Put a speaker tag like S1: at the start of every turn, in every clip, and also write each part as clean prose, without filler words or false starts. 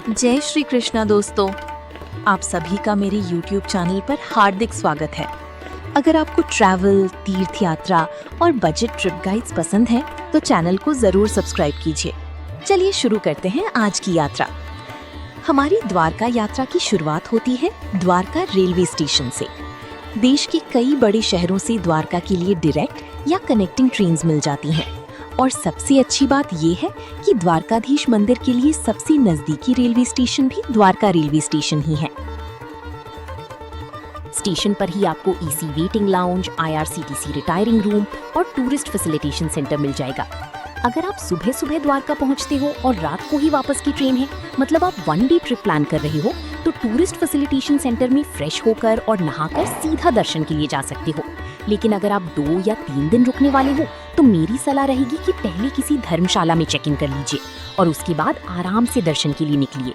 S1: जय श्री कृष्णा दोस्तों, आप सभी का मेरे YouTube चैनल पर हार्दिक स्वागत है। अगर आपको ट्रैवल, तीर्थ यात्रा और बजट ट्रिप गाइड्स पसंद हैं, तो चैनल को जरूर सब्सक्राइब कीजिए। चलिए शुरू करते हैं आज की यात्रा। हमारी द्वारका यात्रा की शुरुआत होती है द्वारका रेलवे स्टेशन से। देश के कई बड़े शहरों से द्वारका के लिए डायरेक्ट या कनेक्टिंग ट्रेन्स मिल जाती हैं। और सबसे अच्छी बात ये है कि द्वारकाधीश मंदिर के लिए सबसे नजदीकी रेलवे स्टेशन भी द्वारका रेलवे स्टेशन ही है। स्टेशन पर ही आपको AC waiting lounge, IRCTC retiring room और टूरिस्ट फैसिलिटेशन सेंटर मिल जाएगा। अगर आप सुबह सुबह द्वारका पहुंचते हो और रात को ही वापस की ट्रेन है, मतलब आप 1 डे ट्रिप प्लान कर रहे हो, तो टूरिस्ट फैसिलिटेशन सेंटर में फ्रेश होकर और नहाकर सीधा दर्शन के लिए जा सकते हो। लेकिन अगर आप 2 या 3 दिन रुकने वाले हो, तो मेरी सलाह रहेगी कि पहले किसी धर्मशाला में चेक इन कर लीजिए और उसके बाद आराम से दर्शन के लिए निकलिए।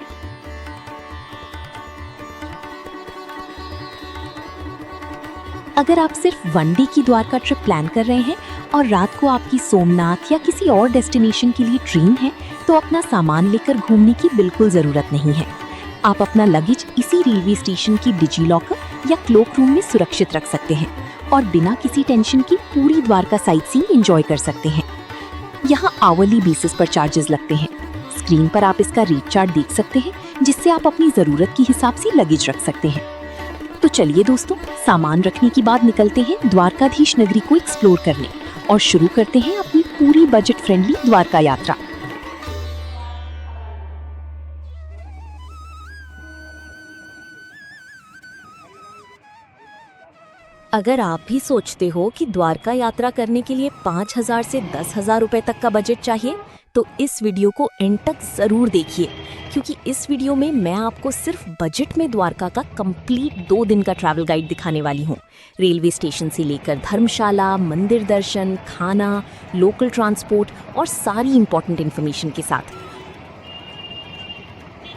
S1: अगर आप सिर्फ 1 डे की द्वारका ट्रिप प्लान कर रहे हैं और रात को आपकी सोमनाथ या किसी और डेस्टिनेशन के लिए ट्रेन है, तो अपना सामान लेकर घूमने की बिल्कुल जरूरत नहीं है। आप अपना लगेज इसी रेलवे स्टेशन की डिजी लॉकर या क्लोक रूम में सुरक्षित रख सकते हैं और बिना किसी टेंशन की पूरी द्वारका साइट सीइंग एंजॉय कर सकते हैं। यहाँ आवरली बेसिस पर चार्जेस लगते हैं। स्क्रीन पर आप इसका रेट चार्ट देख सकते हैं, जिससे आप अपनी जरूरत के हिसाब से लगेज रख सकते हैं। तो चलिए दोस्तों, सामान रखने के बाद निकलते हैं द्वारकाधीश नगरी को एक्सप्लोर करने और शुरू करते हैं अपनी पूरी बजट फ्रेंडली द्वारका यात्रा। अगर आप भी सोचते हो कि द्वारका यात्रा करने के लिए 5,000 से 10,000 रुपए तक का बजट चाहिए, तो इस वीडियो को एंड तक जरूर देखिए, क्योंकि इस वीडियो में मैं आपको सिर्फ बजट में द्वारका का कंप्लीट 2 दिन का ट्रैवल गाइड दिखाने वाली हूँ। रेलवे स्टेशन से लेकर धर्मशाला, मंदिर दर्शन, खाना, लोकल ट्रांसपोर्ट और सारी इंपॉर्टेंट इन्फॉर्मेशन के साथ।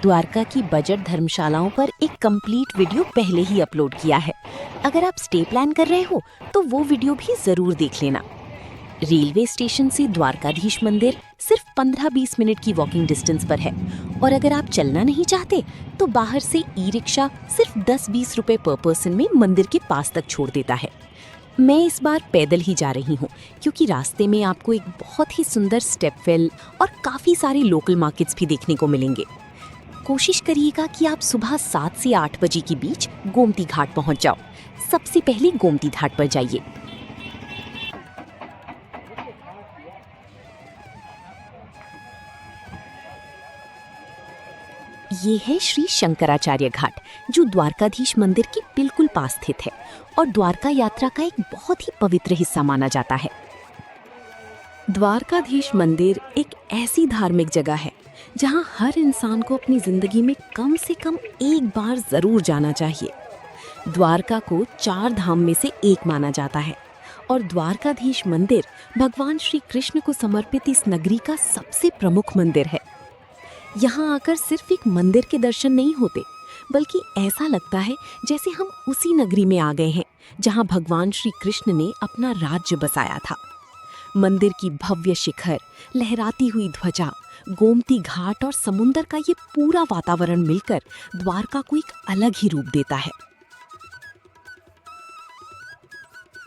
S1: द्वारका की बजट धर्मशालाओं पर एक कंप्लीट वीडियो पहले ही अपलोड किया है। अगर आप स्टे प्लान कर रहे हो, तो वो वीडियो भी जरूर देख लेना। रेलवे स्टेशन से द्वारकाधीश मंदिर सिर्फ 15-20 मिनट की वॉकिंग डिस्टेंस पर है और अगर आप चलना नहीं चाहते, तो बाहर से ई-रिक्शा सिर्फ 10-20 रुपए पर पर्सन में मंदिर के पास तक छोड़ देता है। मैं इस बार पैदल ही जा रही हूँ, क्योंकि रास्ते में आपको एक बहुत ही सुंदर स्टेपवेल और काफी सारे लोकल मार्केट्स भी देखने को मिलेंगे। कोशिश करिएगा कि आप सुबह 7 से 8 बजे के बीच गोमती घाट पहुंच जाओ। सबसे पहले गोमती घाट पर जाइए। ये है श्री शंकराचार्य घाट, जो द्वारकाधीश मंदिर के बिल्कुल पास स्थित है और द्वारका यात्रा का एक बहुत ही पवित्र हिस्सा माना जाता है। द्वारकाधीश मंदिर एक ऐसी धार्मिक जगह है जहां हर इंसान को अपनी जिंदगी में कम से कम एक बार जरूर जाना चाहिए। द्वारका को 4 धाम में से एक माना जाता है और द्वारकाधीश मंदिर भगवान श्री कृष्ण को समर्पित इस नगरी का सबसे प्रमुख मंदिर है। यहाँ आकर सिर्फ एक मंदिर के दर्शन नहीं होते, बल्कि ऐसा लगता है जैसे हम उसी नगरी में आ गए हैं जहाँ भगवान श्री कृष्ण ने अपना राज्य बसाया था। मंदिर की भव्य शिखर, लहराती हुई ध्वजा, गोमती घाट और समुंदर का ये पूरा वातावरण मिलकर द्वारका को एक अलग ही रूप देता है।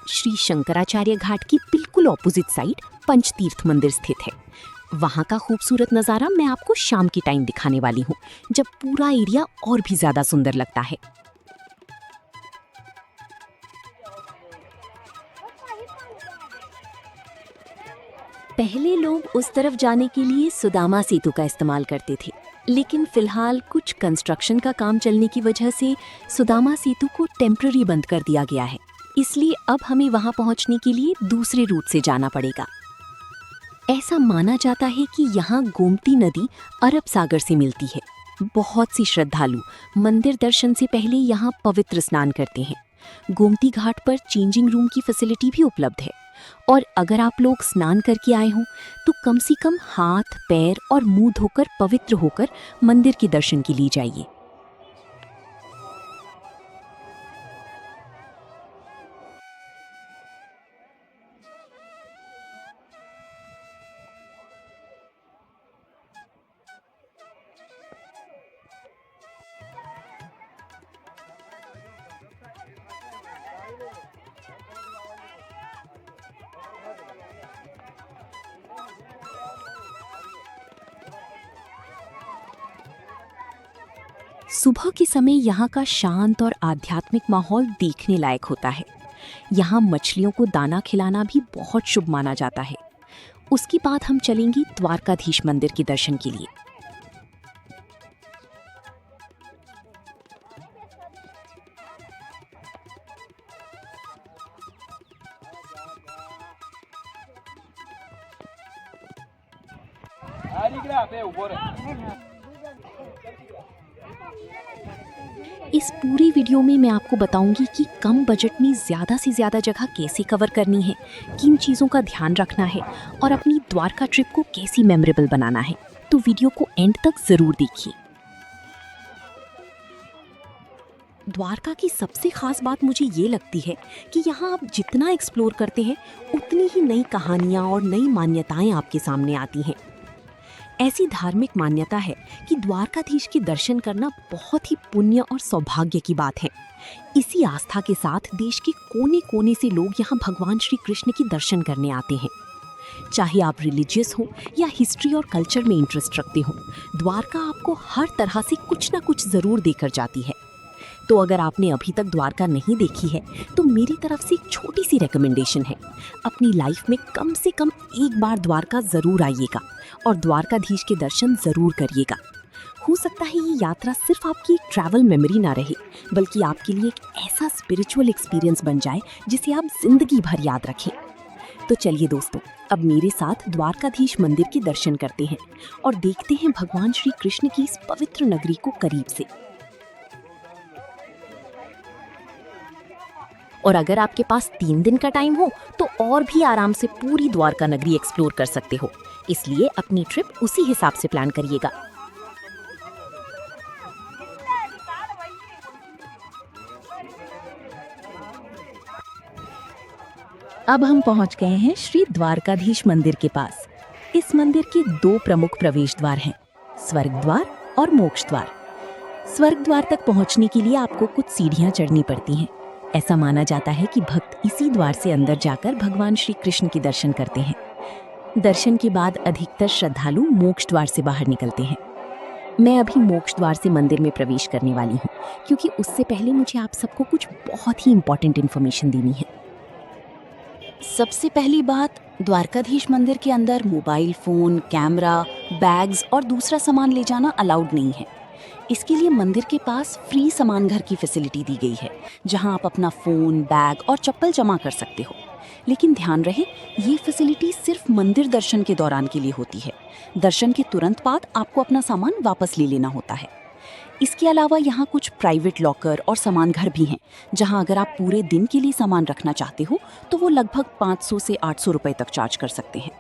S1: श्री शंकराचार्य घाट की बिल्कुल ऑपोजिट साइड पंचतीर्थ मंदिर स्थित है। वहां का खूबसूरत नजारा मैं आपको शाम की टाइम दिखाने वाली हूँ, जब पूरा एरिया और भी ज्यादा सुंदर लगता है। पहले लोग उस तरफ जाने के लिए सुदामा सेतु का इस्तेमाल करते थे, लेकिन फिलहाल कुछ कंस्ट्रक्शन का काम चलने की वजह से सुदामा सेतु को टेम्पररी बंद कर दिया गया है। इसलिए अब हमें वहां पहुंचने के लिए दूसरे रूट से जाना पड़ेगा। ऐसा माना जाता है कि यहाँ गोमती नदी अरब सागर से मिलती है। बहुत सी श्रद्धालु मंदिर दर्शन से पहले यहाँ पवित्र स्नान करते हैं। गोमती घाट पर चेंजिंग रूम की फैसिलिटी भी उपलब्ध है और अगर आप लोग स्नान करके आए हों तो कम से कम हाथ, पैर और मुंह धोकर पवित्र होकर मंदिर के दर्शन के लिए जाइए। सुबह के समय यहाँ का शांत और आध्यात्मिक माहौल देखने लायक होता है। यहाँ मछलियों को दाना खिलाना भी बहुत शुभ माना जाता है। उसके बाद हम चलेंगे द्वारकाधीश मंदिर के दर्शन के लिए। इस पूरी वीडियो में मैं आपको बताऊंगी कि कम बजट में ज़्यादा से ज़्यादा जगह कैसे कवर करनी है, किन चीज़ों का ध्यान रखना है और अपनी द्वारका ट्रिप को कैसी मेमोरेबल बनाना है। तो वीडियो को एंड तक ज़रूर देखिए। द्वारका की सबसे खास बात मुझे ये लगती है कि यहाँ आप जितना एक्सप्लोर करते हैं उतनी ही नई कहानियाँ और नई मान्यताएं आपके सामने आती हैं। ऐसी धार्मिक मान्यता है कि द्वारकाधीश के दर्शन करना बहुत ही पुण्य और सौभाग्य की बात है। इसी आस्था के साथ देश के कोने कोने से लोग यहाँ भगवान श्री कृष्ण के दर्शन करने आते हैं। चाहे आप रिलीजियस हो या हिस्ट्री और कल्चर में इंटरेस्ट रखते हो, द्वारका आपको हर तरह से कुछ ना कुछ ज़रूर देकर जाती है। तो अगर आपने अभी तक द्वारका नहीं देखी है तो मेरी तरफ से एक छोटी सी रिकमेंडेशन है। अपनी लाइफ में कम से कम एक बार द्वारका ज़रूर आइएगा और द्वारकाधीश के दर्शन ज़रूर करिएगा। हो सकता है ये यात्रा सिर्फ आपकी एक ट्रैवल मेमोरी ना रहे, बल्कि आपके लिए एक ऐसा स्पिरिचुअल एक्सपीरियंस बन जाए जिसे आप जिंदगी भर याद रखें। तो चलिए दोस्तों, अब मेरे साथ द्वारकाधीश मंदिर के दर्शन करते हैं और देखते हैं भगवान श्री कृष्ण की इस पवित्र नगरी को करीब से। और अगर आपके पास 3 दिन का टाइम हो तो और भी आराम से पूरी द्वारका नगरी एक्सप्लोर कर सकते हो। इसलिए अपनी ट्रिप उसी हिसाब से प्लान करिएगा। अब हम पहुंच गए हैं श्री द्वारकाधीश मंदिर के पास। इस मंदिर के 2 प्रमुख प्रवेश द्वार हैं, स्वर्ग द्वार और मोक्ष द्वार। स्वर्ग द्वार तक पहुंचने के लिए आपको कुछ सीढ़ियां चढ़नी पड़ती हैं। ऐसा माना जाता है कि भक्त इसी द्वार से अंदर जाकर भगवान श्री कृष्ण के दर्शन करते हैं। दर्शन के बाद अधिकतर श्रद्धालु मोक्ष द्वार से बाहर निकलते हैं। मैं अभी मोक्ष द्वार से मंदिर में प्रवेश करने वाली हूँ, क्योंकि उससे पहले मुझे आप सबको कुछ बहुत ही इम्पोर्टेंट इन्फॉर्मेशन देनी है। सबसे पहली बात, द्वारकाधीश मंदिर के अंदर मोबाइल फ़ोन, कैमरा, बैग्स और दूसरा सामान ले जाना अलाउड नहीं है। इसके लिए मंदिर के पास फ्री सामान घर की फैसिलिटी दी गई है, जहां आप अपना फ़ोन, बैग और चप्पल जमा कर सकते हो। लेकिन ध्यान रहे, ये फैसिलिटी सिर्फ मंदिर दर्शन के दौरान के लिए होती है। दर्शन के तुरंत बाद आपको अपना सामान वापस ले लेना होता है। इसके अलावा यहाँ कुछ प्राइवेट लॉकर और सामान घर भी हैं, जहाँ अगर आप पूरे दिन के लिए सामान रखना चाहते हो तो वो लगभग 500 से 800 रुपए तक चार्ज कर सकते हैं।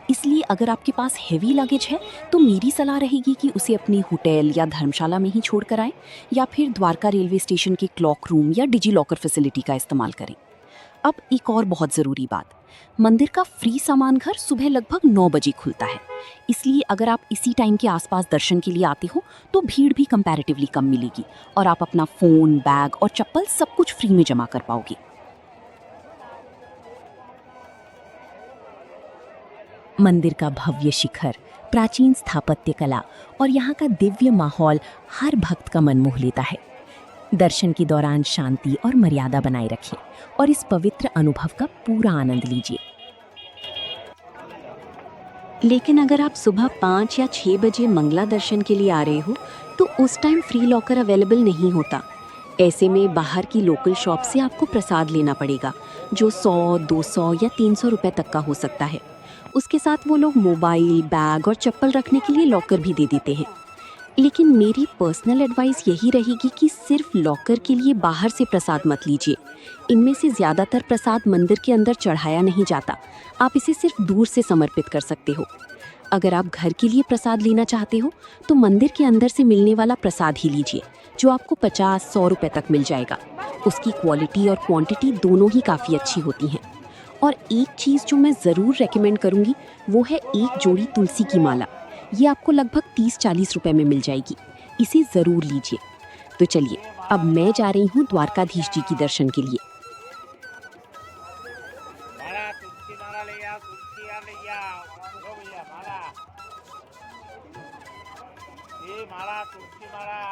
S1: इसलिए अगर आपके पास हेवी लगेज है तो मेरी सलाह रहेगी कि उसे अपनी होटल या धर्मशाला में ही छोड़ कर आएं, या फिर द्वारका रेलवे स्टेशन के क्लॉक रूम या डिजी लॉकर फैसिलिटी का इस्तेमाल करें। अब एक और बहुत ज़रूरी बात, मंदिर का फ्री सामान घर सुबह लगभग 9 बजे खुलता है। इसलिए अगर आप इसी टाइम के आसपास दर्शन के लिए आते हो तो भीड़ भी कंपैरेटिवली कम मिलेगी और आप अपना फ़ोन, बैग और चप्पल सब कुछ फ्री में जमा कर पाओगे। मंदिर का भव्य शिखर, प्राचीन स्थापत्य कला और यहाँ का दिव्य माहौल हर भक्त का मन मोह लेता है। दर्शन के दौरान शांति और मर्यादा बनाए रखें और इस पवित्र अनुभव का पूरा आनंद लीजिए। लेकिन अगर आप सुबह 5 या 6 बजे मंगला दर्शन के लिए आ रहे हो तो उस टाइम फ्री लॉकर अवेलेबल नहीं होता। ऐसे में बाहर की लोकल शॉप से आपको प्रसाद लेना पड़ेगा, जो 100, 200 या 300 रुपए तक का हो सकता है। उसके साथ वो लोग मोबाइल, बैग और चप्पल रखने के लिए लॉकर भी दे देते हैं। लेकिन मेरी पर्सनल एडवाइस यही रहेगी कि सिर्फ लॉकर के लिए बाहर से प्रसाद मत लीजिए। इनमें से ज़्यादातर प्रसाद मंदिर के अंदर चढ़ाया नहीं जाता, आप इसे सिर्फ दूर से समर्पित कर सकते हो। अगर आप घर के लिए प्रसाद लेना चाहते हो तो मंदिर के अंदर से मिलने वाला प्रसाद ही लीजिए, जो आपको 50-100 रुपए तक मिल जाएगा। उसकी क्वालिटी और क्वांटिटी दोनों ही काफ़ी अच्छी होती हैं। और एक चीज़ जो मैं ज़रूर रेकमेंड करूँगी वो है एक जोड़ी तुलसी की माला। ये आपको लगभग 30-40 रुपए में मिल जाएगी, इसे ज़रूर लीजिए। तो चलिए अब मैं जा रही हूँ द्वारकाधीश जी की दर्शन के लिए।
S2: माला तुलसी माला ले आओ, तुलसी यार ले आओ, दो भैया माला, ये माला तुलसी माला।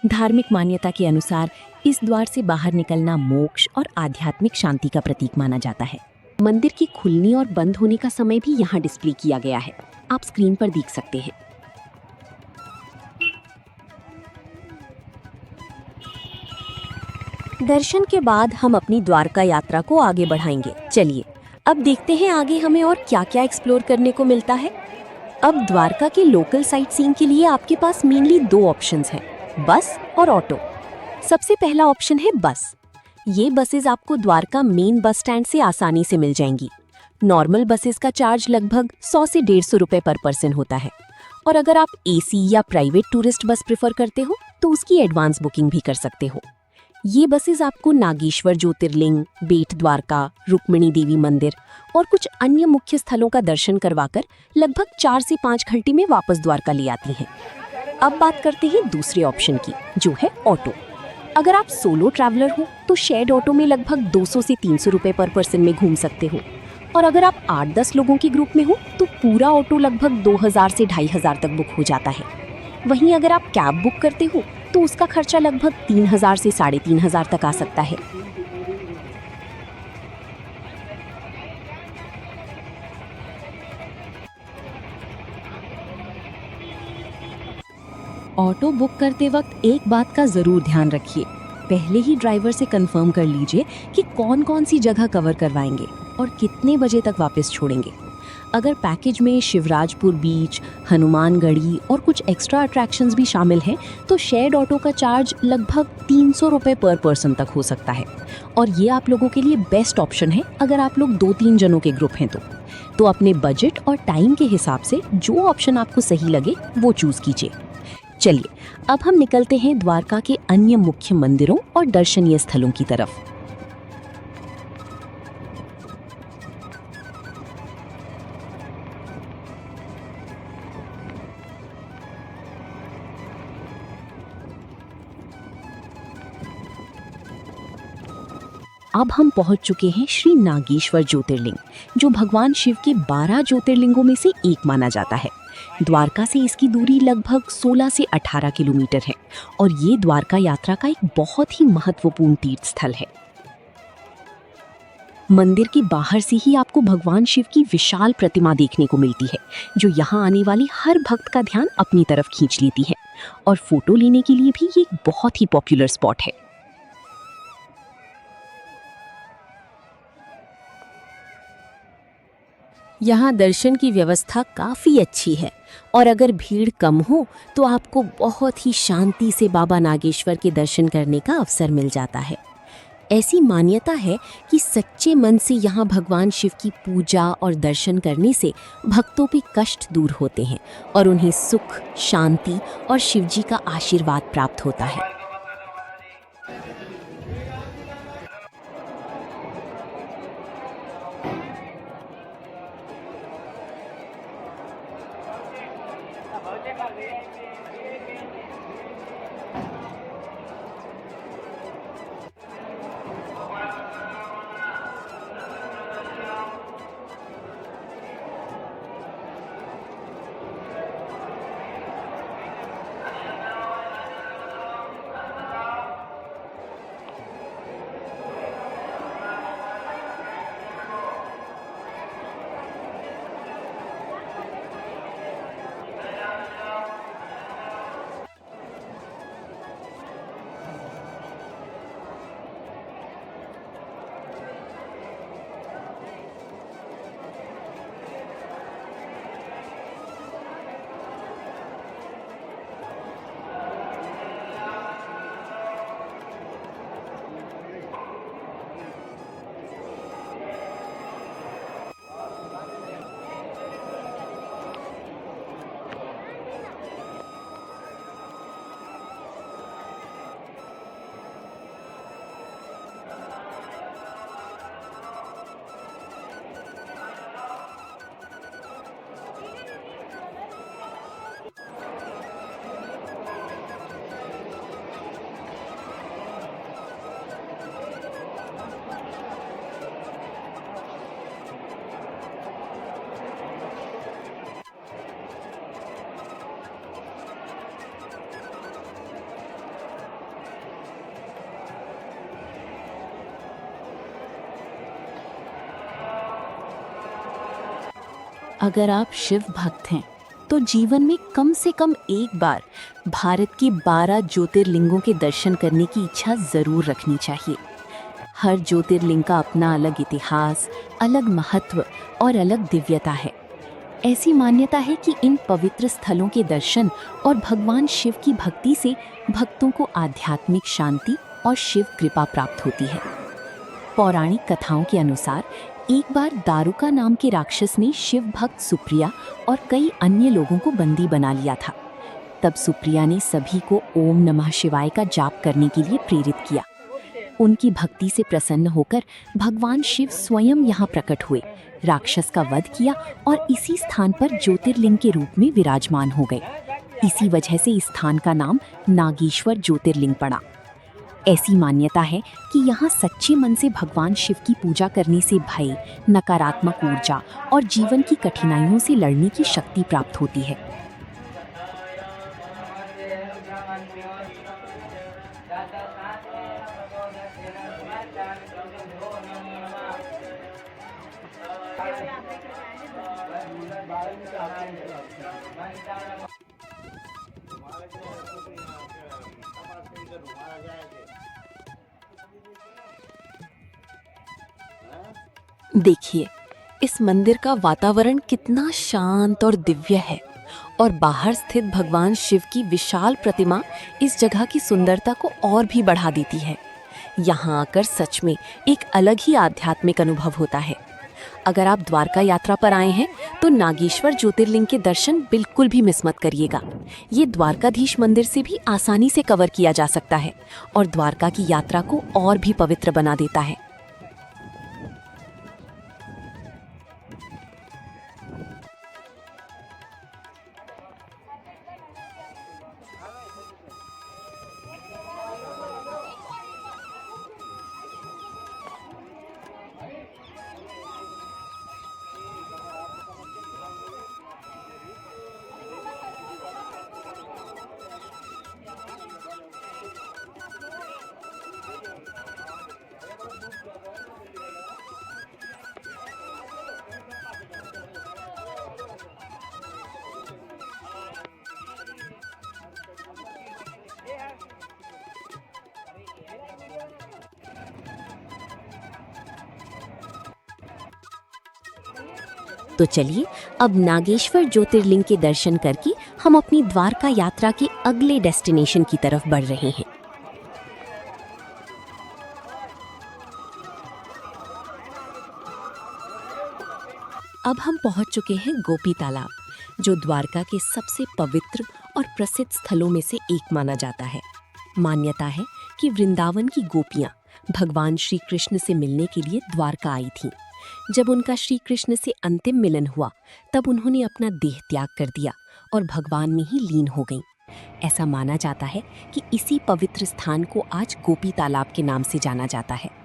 S1: धार्मिक मान्यता के अनुसार इस द्वार से बाहर निकलना मोक्ष और आध्यात्मिक शांति का प्रतीक माना जाता है। मंदिर के खुलने और बंद होने का समय भी यहाँ डिस्प्ले किया गया है, आप स्क्रीन पर देख सकते हैं। दर्शन के बाद हम अपनी द्वारका यात्रा को आगे बढ़ाएंगे। चलिए अब देखते हैं आगे हमें और क्या-क्या एक्सप्लोर करने को मिलता है। अब द्वारका के लोकल साइट सीइंग के लिए आपके पास मेनली 2 ऑप्शंस हैं, बस और ऑटो। सबसे पहला ऑप्शन है बस। ये बसेस आपको द्वारका मेन बस स्टैंड से आसानी से मिल जाएंगी। नॉर्मल बसेस का चार्ज लगभग 100 से 150 रुपए पर पर्सन होता है। और अगर आप एसी या प्राइवेट टूरिस्ट बस प्रेफर करते हो तो उसकी एडवांस बुकिंग भी कर सकते हो। ये बसेस आपको नागेश्वर ज्योतिर्लिंग, बेट द्वारका, रुक्मिणी देवी मंदिर और कुछ अन्य मुख्य स्थलों का दर्शन करवाकर लगभग 4 से 5 घंटे में वापस द्वारका ले आती हैं। अब बात करते हैं दूसरे ऑप्शन की, जो है ऑटो। अगर आप सोलो ट्रैवलर हो तो शेयर्ड ऑटो में लगभग 200 से 300 रुपए पर पर्सन में घूम सकते हो। और अगर आप 8-10 लोगों के ग्रुप में हो तो पूरा ऑटो लगभग 2000 से 2500 तक बुक हो जाता है। वहीं अगर आप कैब बुक करते हो तो उसका खर्चा लगभग 3000 से 3500 तक आ सकता है। ऑटो बुक करते वक्त एक बात का ज़रूर ध्यान रखिए, पहले ही ड्राइवर से कंफर्म कर लीजिए कि कौन कौन सी जगह कवर करवाएंगे और कितने बजे तक वापस छोड़ेंगे। अगर पैकेज में शिवराजपुर बीच, हनुमानगढ़ी और कुछ एक्स्ट्रा अट्रैक्शंस भी शामिल हैं तो शेयर्ड ऑटो का चार्ज लगभग 300 रुपये पर पर्सन तक हो सकता है। और ये आप लोगों के लिए बेस्ट ऑप्शन है अगर आप लोग 2-3 जनों के ग्रुप हैं तो अपने बजट और टाइम के हिसाब से जो ऑप्शन आपको सही लगे वो चूज़ कीजिए। चलिए अब हम निकलते हैं द्वारका के अन्य मुख्य मंदिरों और दर्शनीय स्थलों की तरफ। अब हम पहुंच चुके हैं श्री नागेश्वर ज्योतिर्लिंग, जो भगवान शिव के 12 ज्योतिर्लिंगों में से एक माना जाता है। द्वारका से इसकी दूरी लगभग 16 से 18 किलोमीटर है और ये द्वारका यात्रा का एक बहुत ही महत्वपूर्ण तीर्थ स्थल है। मंदिर के बाहर से ही आपको भगवान शिव की विशाल प्रतिमा देखने को मिलती है, जो यहाँ आने वाली हर भक्त का ध्यान अपनी तरफ खींच लेती है। और फोटो लेने के लिए भी ये एक बहुत ही पॉपुलर स्पॉट है। यहाँ दर्शन की व्यवस्था काफ़ी अच्छी है और अगर भीड़ कम हो तो आपको बहुत ही शांति से बाबा नागेश्वर के दर्शन करने का अवसर मिल जाता है। ऐसी मान्यता है कि सच्चे मन से यहाँ भगवान शिव की पूजा और दर्शन करने से भक्तों पे कष्ट दूर होते हैं और उन्हें सुख, शांति और शिवजी का आशीर्वाद प्राप्त होता है। अगर आप शिव भक्त हैं तो जीवन में कम से कम एक बार भारत के 12 ज्योतिर्लिंगों के दर्शन करने की इच्छा जरूर रखनी चाहिए। हर ज्योतिर्लिंग का अपना अलग इतिहास, अलग महत्व और अलग दिव्यता है। ऐसी मान्यता है कि इन पवित्र स्थलों के दर्शन और भगवान शिव की भक्ति से भक्तों को आध्यात्मिक शांति और शिव कृपा प्राप्त होती है। पौराणिक कथाओं के अनुसार एक बार दारुका नाम के राक्षस ने शिव भक्त सुप्रिया और कई अन्य लोगों को बंदी बना लिया था। तब सुप्रिया ने सभी को ओम नमः शिवाय का जाप करने के लिए प्रेरित किया। उनकी भक्ति से प्रसन्न होकर भगवान शिव स्वयं यहाँ प्रकट हुए, राक्षस का वध किया और इसी स्थान पर ज्योतिर्लिंग के रूप में विराजमान हो गए। इसी वजह से इस स्थान का नाम नागेश्वर ज्योतिर्लिंग पड़ा। ऐसी मान्यता है कि यहाँ सच्चे मन से भगवान शिव की पूजा करने से भय, नकारात्मक ऊर्जा और जीवन की कठिनाइयों से लड़ने की शक्ति प्राप्त होती है। देखिए, इस मंदिर का वातावरण कितना शांत और दिव्य है और बाहर स्थित भगवान शिव की विशाल प्रतिमा इस जगह की सुंदरता को और भी बढ़ा देती है। यहाँ आकर सच में एक अलग ही आध्यात्मिक अनुभव होता है। अगर आप द्वारका यात्रा पर आए हैं तो नागेश्वर ज्योतिर्लिंग के दर्शन बिल्कुल भी मिस मत करिएगा। ये द्वारकाधीश मंदिर से भी आसानी से कवर किया जा सकता है और द्वारका की यात्रा को और भी पवित्र बना देता है। तो चलिए अब नागेश्वर ज्योतिर्लिंग के दर्शन करके हम अपनी द्वारका यात्रा के अगले डेस्टिनेशन की तरफ बढ़ रहे हैं। अब हम पहुंच चुके हैं गोपी तालाब, जो द्वारका के सबसे पवित्र और प्रसिद्ध स्थलों में से एक माना जाता है। मान्यता है कि वृंदावन की गोपियां भगवान श्री कृष्ण से मिलने के लिए द्वारका आई थीं। जब उनका श्री कृष्ण से अंतिम मिलन हुआ तब उन्होंने अपना देह त्याग कर दिया और भगवान में ही लीन हो गईं। ऐसा माना जाता है कि इसी पवित्र स्थान को आज गोपी तालाब के नाम से जाना जाता है।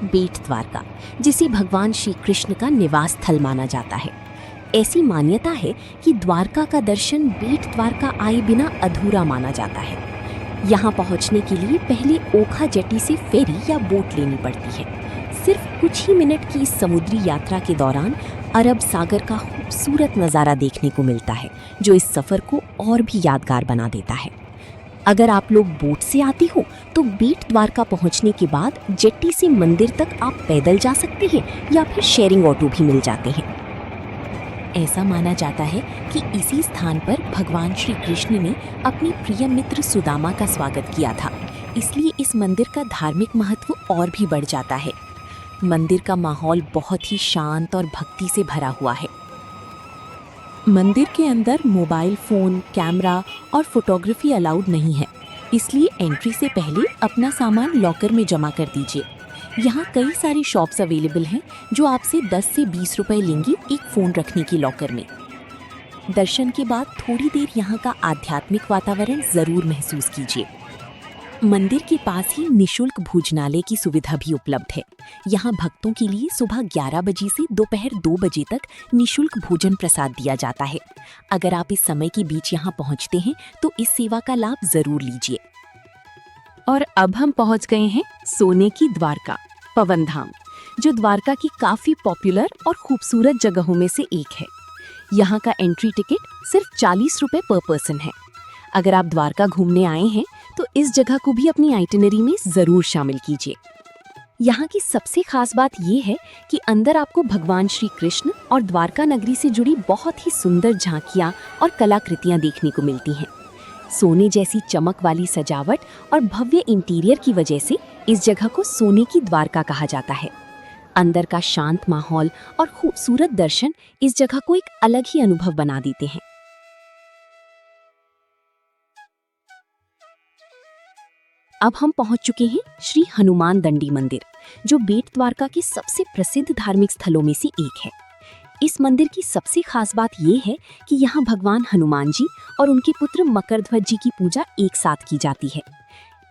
S1: बेट द्वारका, जिसे भगवान श्री कृष्ण का निवास स्थल माना जाता है। ऐसी मान्यता है कि द्वारका का दर्शन बेट द्वारका आए बिना अधूरा माना जाता है। यहाँ पहुँचने के लिए पहले ओखा जेटी से फेरी या बोट लेनी पड़ती है। सिर्फ कुछ ही मिनट की इस समुद्री यात्रा के दौरान अरब सागर का खूबसूरत नज़ारा देखने को मिलता है, जो इस सफ़र को और भी यादगार बना देता है। अगर आप लोग बोट से आते हो तो बेट द्वारका पहुंचने के बाद जेट्टी से मंदिर तक आप पैदल जा सकते हैं या फिर शेयरिंग ऑटो भी मिल जाते हैं। ऐसा माना जाता है कि इसी स्थान पर भगवान श्री कृष्ण ने अपने प्रिय मित्र सुदामा का स्वागत किया था। इसलिए इस मंदिर का धार्मिक महत्व और भी बढ़ जाता है। मंदिर का माहौल बहुत ही शांत और भक्ति से भरा हुआ है। मंदिर के अंदर मोबाइल फोन, कैमरा और फोटोग्राफी अलाउड नहीं है, इसलिए एंट्री से पहले अपना सामान लॉकर में जमा कर दीजिए। यहाँ कई सारी शॉप्स अवेलेबल हैं जो आपसे 10 से 20 रुपए लेंगी एक फ़ोन रखने की लॉकर में। दर्शन के बाद थोड़ी देर यहाँ का आध्यात्मिक वातावरण ज़रूर महसूस कीजिए। मंदिर के पास ही निशुल्क भोजनालय की सुविधा भी उपलब्ध है। यहाँ भक्तों के लिए सुबह 11 बजे से दोपहर 2 बजे तक निशुल्क भोजन प्रसाद दिया जाता है। अगर आप इस समय के बीच यहाँ पहुँचते हैं तो इस सेवा का लाभ ज़रूर लीजिए। और अब हम पहुँच गए हैं सोने की द्वारका, पवन धाम, जो द्वारका की काफ़ी पॉपुलर और खूबसूरत जगहों में से एक है। यहाँ का एंट्री टिकट सिर्फ 40 रुपए पर पर्सन है। अगर आप द्वारका घूमने आए हैं तो इस जगह को भी अपनी आइटिनरी में ज़रूर शामिल कीजिए। यहाँ की सबसे खास बात ये है कि अंदर आपको भगवान श्री कृष्ण और द्वारका नगरी से जुड़ी बहुत ही सुंदर झांकियाँ और कलाकृतियाँ देखने को मिलती हैं। सोने जैसी चमक वाली सजावट और भव्य इंटीरियर की वजह से इस जगह को सोने की द्वारका कहा जाता है। अंदर का शांत माहौल और खूबसूरत दर्शन इस जगह को एक अलग ही अनुभव बना देते हैं। अब हम पहुंच चुके हैं श्री हनुमान दंडी मंदिर, जो बेट द्वारका के सबसे प्रसिद्ध धार्मिक स्थलों में से एक है। इस मंदिर की सबसे खास बात यह है कि यहाँ भगवान हनुमान जी और उनके पुत्र मकरध्वज जी की पूजा एक साथ की जाती है।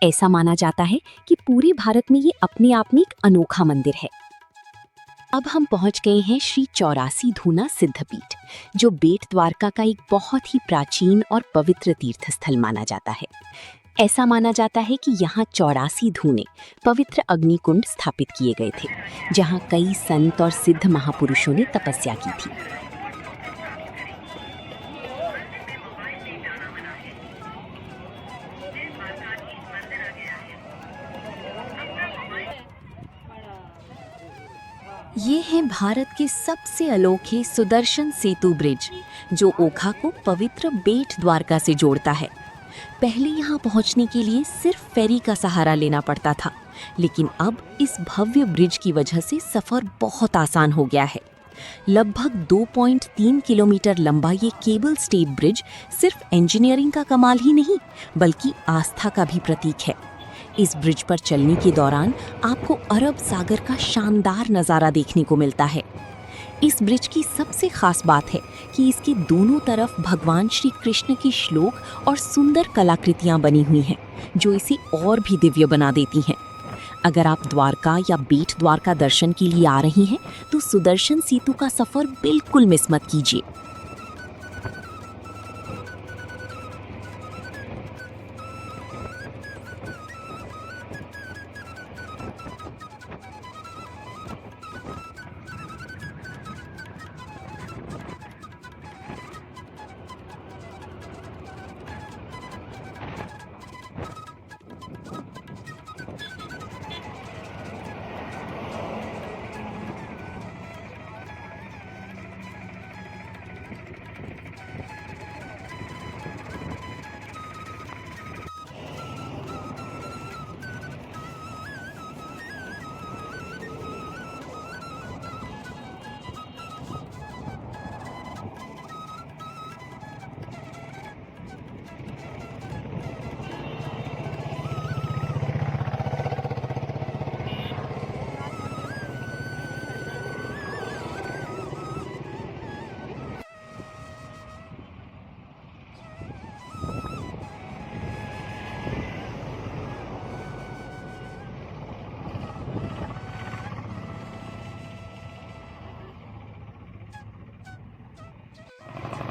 S1: ऐसा माना जाता है कि पूरे भारत में ये अपने आप में एक अनोखा मंदिर है। अब हम पहुंच गए हैं श्री 84 धूना सिद्धपीठ, जो बेट द्वारका का एक बहुत ही प्राचीन और पवित्र तीर्थ स्थल माना जाता है। ऐसा माना जाता है कि यहाँ 84 धूने पवित्र अग्निकुंड स्थापित किए गए थे, जहाँ कई संत और सिद्ध महापुरुषों ने तपस्या की थी। ये है भारत के सबसे अनोखे सुदर्शन सेतु ब्रिज, जो ओखा को पवित्र बेट द्वारका से जोड़ता है। पहले यहाँ पहुँचने के लिए सिर्फ फेरी का सहारा लेना पड़ता था, लेकिन अब इस भव्य ब्रिज की वजह से सफ़र बहुत आसान हो गया है। लगभग 2.3 किलोमीटर लंबा ये केबल स्टेड ब्रिज सिर्फ इंजीनियरिंग का कमाल ही नहीं, बल्कि आस्था का भी प्रतीक है। इस ब्रिज पर चलने के दौरान आपको अरब सागर का शानदार नज़ारा देखने को मिलता है। इस ब्रिज की सबसे खास बात है कि इसके दोनों तरफ भगवान श्री कृष्ण की श्लोक और सुंदर कलाकृतियां बनी हुई हैं, जो इसे और भी दिव्य बना देती हैं। अगर आप द्वारका या बेट द्वारका दर्शन के लिए आ रही हैं, तो सुदर्शन सेतु का सफ़र बिल्कुल मिस मत कीजिए।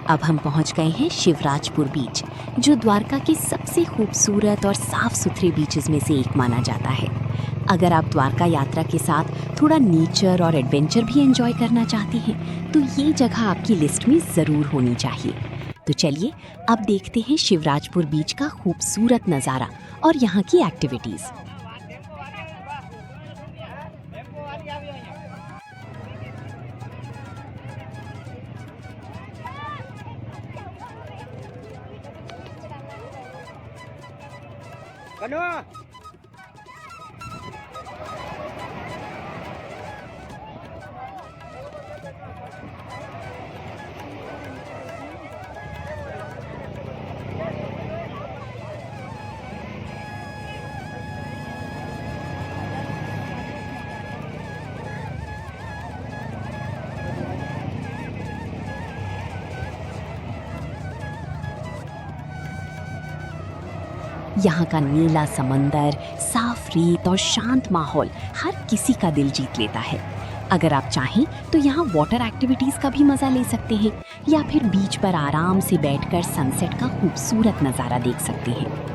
S1: अब हम पहुंच गए हैं शिवराजपुर बीच, जो द्वारका के सबसे खूबसूरत और साफ सुथरे बीचेस में से एक माना जाता है। अगर आप द्वारका यात्रा के साथ थोड़ा नेचर और एडवेंचर भी एंजॉय करना चाहती हैं, तो ये जगह आपकी लिस्ट में ज़रूर होनी चाहिए। तो चलिए अब देखते हैं शिवराजपुर बीच का खूबसूरत नज़ारा और यहाँ की एक्टिविटीज़।
S2: कनु
S1: यहाँ का नीला समंदर, साफ रेत और शांत माहौल हर किसी का दिल जीत लेता है। अगर आप चाहें तो यहाँ वाटर एक्टिविटीज का भी मजा ले सकते हैं या फिर बीच पर आराम से बैठकर सनसेट का खूबसूरत नज़ारा देख सकते हैं।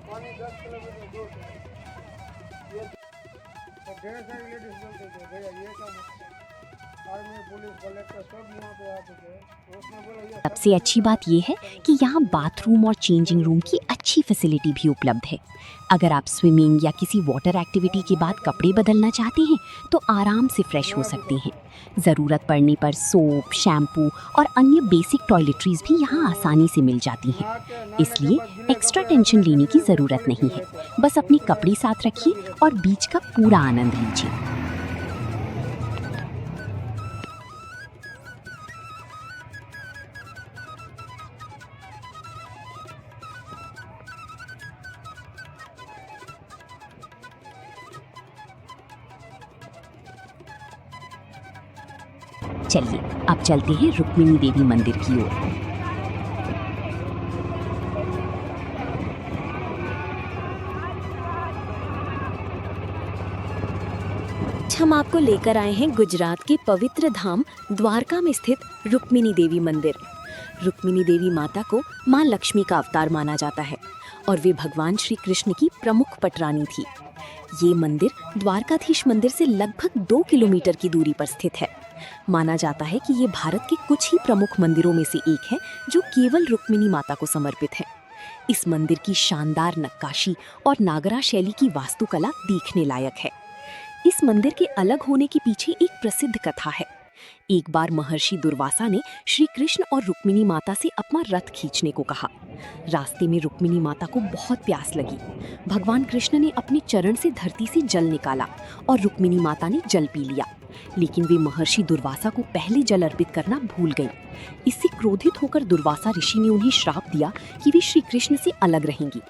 S2: पानी 10 किलोमीटर दूर है। ये तो ढेर सारे लेडीज बोलते थे भैया ये काम आर्मी पुलिस कलेक्टर सब यहाँ पे आते थे। उसने बोला ये
S1: सबसे अच्छी बात यह है कि यहाँ बाथरूम और चेंजिंग रूम की अच्छी फैसिलिटी भी उपलब्ध है। अगर आप स्विमिंग या किसी वाटर एक्टिविटी के बाद कपड़े बदलना चाहते हैं तो आराम से फ्रेश हो सकते हैं। ज़रूरत पड़ने पर सोप, शैम्पू और अन्य बेसिक टॉयलेटरीज भी यहाँ आसानी से मिल जाती हैं। इसलिए एक्स्ट्रा टेंशन लेने की ज़रूरत नहीं है। बस अपने कपड़े साथ रखिए और बीच का पूरा आनंद लीजिए। चलिए अब चलते हैं रुक्मिणी देवी मंदिर की ओर। हम आपको लेकर आए हैं गुजरात के पवित्र धाम द्वारका में स्थित रुक्मिणी देवी मंदिर। रुक्मिणी देवी माता को मां लक्ष्मी का अवतार माना जाता है और वे भगवान श्री कृष्ण की प्रमुख पटरानी थी। ये मंदिर द्वारकाधीश मंदिर से लगभग 2 किलोमीटर की दूरी पर स्थित है। माना जाता है कि ये भारत के कुछ ही प्रमुख मंदिरों में से एक है जो केवल रुक्मिणी माता को समर्पित है। इस मंदिर की शानदार नक्काशी और नागरा शैली की वास्तुकला देखने लायक है। इस मंदिर के अलग होने के पीछे एक प्रसिद्ध कथा है। एक बार महर्षि दुर्वासा ने श्री कृष्ण और रुक्मिणी माता से अपना रथ खींचने को कहा। रास्ते में रुक्मिणी माता को बहुत प्यास लगी। भगवान कृष्ण ने अपने चरण से धरती से जल निकाला और रुक्मिणी माता ने जल पी लिया। लेकिन वे महर्षि दुर्वासा को पहले जल अर्पित करना भूल गईं। इससे क्रोधित होकर दुर्वासा ऋषि ने उन्हें श्राप दिया कि वे श्री कृष्ण से अलग रहेंगी।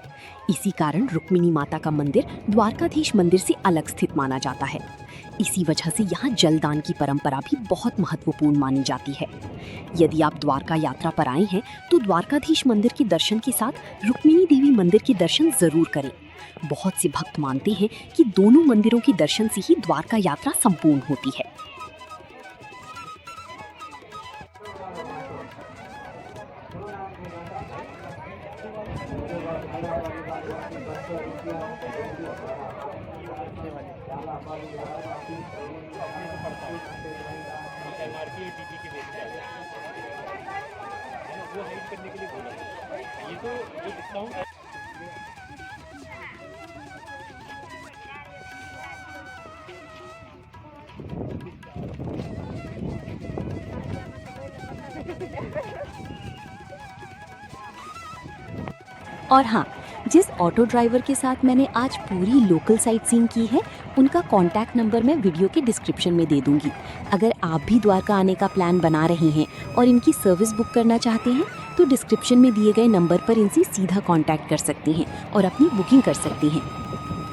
S1: इसी कारण रुक्मिणी माता का मंदिर द्वारकाधीश मंदिर से अलग स्थित माना जाता है। इसी वजह से यहाँ जलदान की परंपरा भी बहुत महत्वपूर्ण मानी जाती है। यदि आप द्वारका यात्रा पर आए हैं तो द्वारकाधीश मंदिर के दर्शन के साथ रुक्मिणी देवी मंदिर के दर्शन जरूर करें। बहुत से भक्त मानते हैं कि दोनों मंदिरों के दर्शन से ही द्वारका यात्रा संपूर्ण होती है। और हाँ, जिस ऑटो ड्राइवर के साथ मैंने आज पूरी लोकल साइट सीइंग की है, उनका कॉन्टैक्ट नंबर मैं वीडियो के डिस्क्रिप्शन में दे दूंगी। अगर आप भी द्वारका आने का प्लान बना रहे हैं और इनकी सर्विस बुक करना चाहते हैं तो डिस्क्रिप्शन में दिए गए नंबर पर इनसे सीधा कॉन्टैक्ट कर सकते हैं और अपनी बुकिंग कर सकते हैं।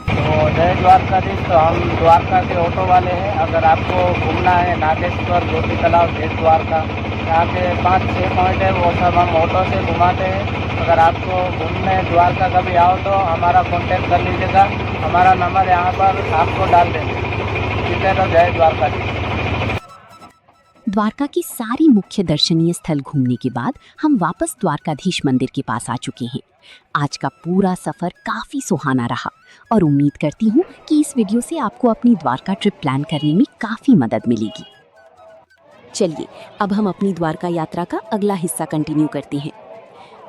S3: तो जय द्वारकाधीश। तो हम द्वारका के ऑटो वाले हैं। अगर आपको घूमना है नागेश्वर, ज्योति तालाब, बेट द्वारका, यहाँ के 5-6 पॉइंट है, वो सब हम ऑटो से घुमाते हैं। अगर आपको घूमने द्वारका कभी आओ तो हमारा कांटेक्ट कर लीजिएगा। हमारा नंबर यहाँ पर आपको डाल देंगे। ठीक है, तो जय द्वारकाधीश।
S1: द्वारका की सारी मुख्य दर्शनीय स्थल घूमने के बाद हम वापस द्वारकाधीश मंदिर के पास आ चुके हैं। आज का पूरा सफर काफी सुहाना रहा और उम्मीद करती हूँ कि इस वीडियो से आपको अपनी द्वारका ट्रिप प्लान करने में काफी मदद मिलेगी। चलिए अब हम अपनी द्वारका यात्रा का अगला हिस्सा कंटिन्यू करते हैं।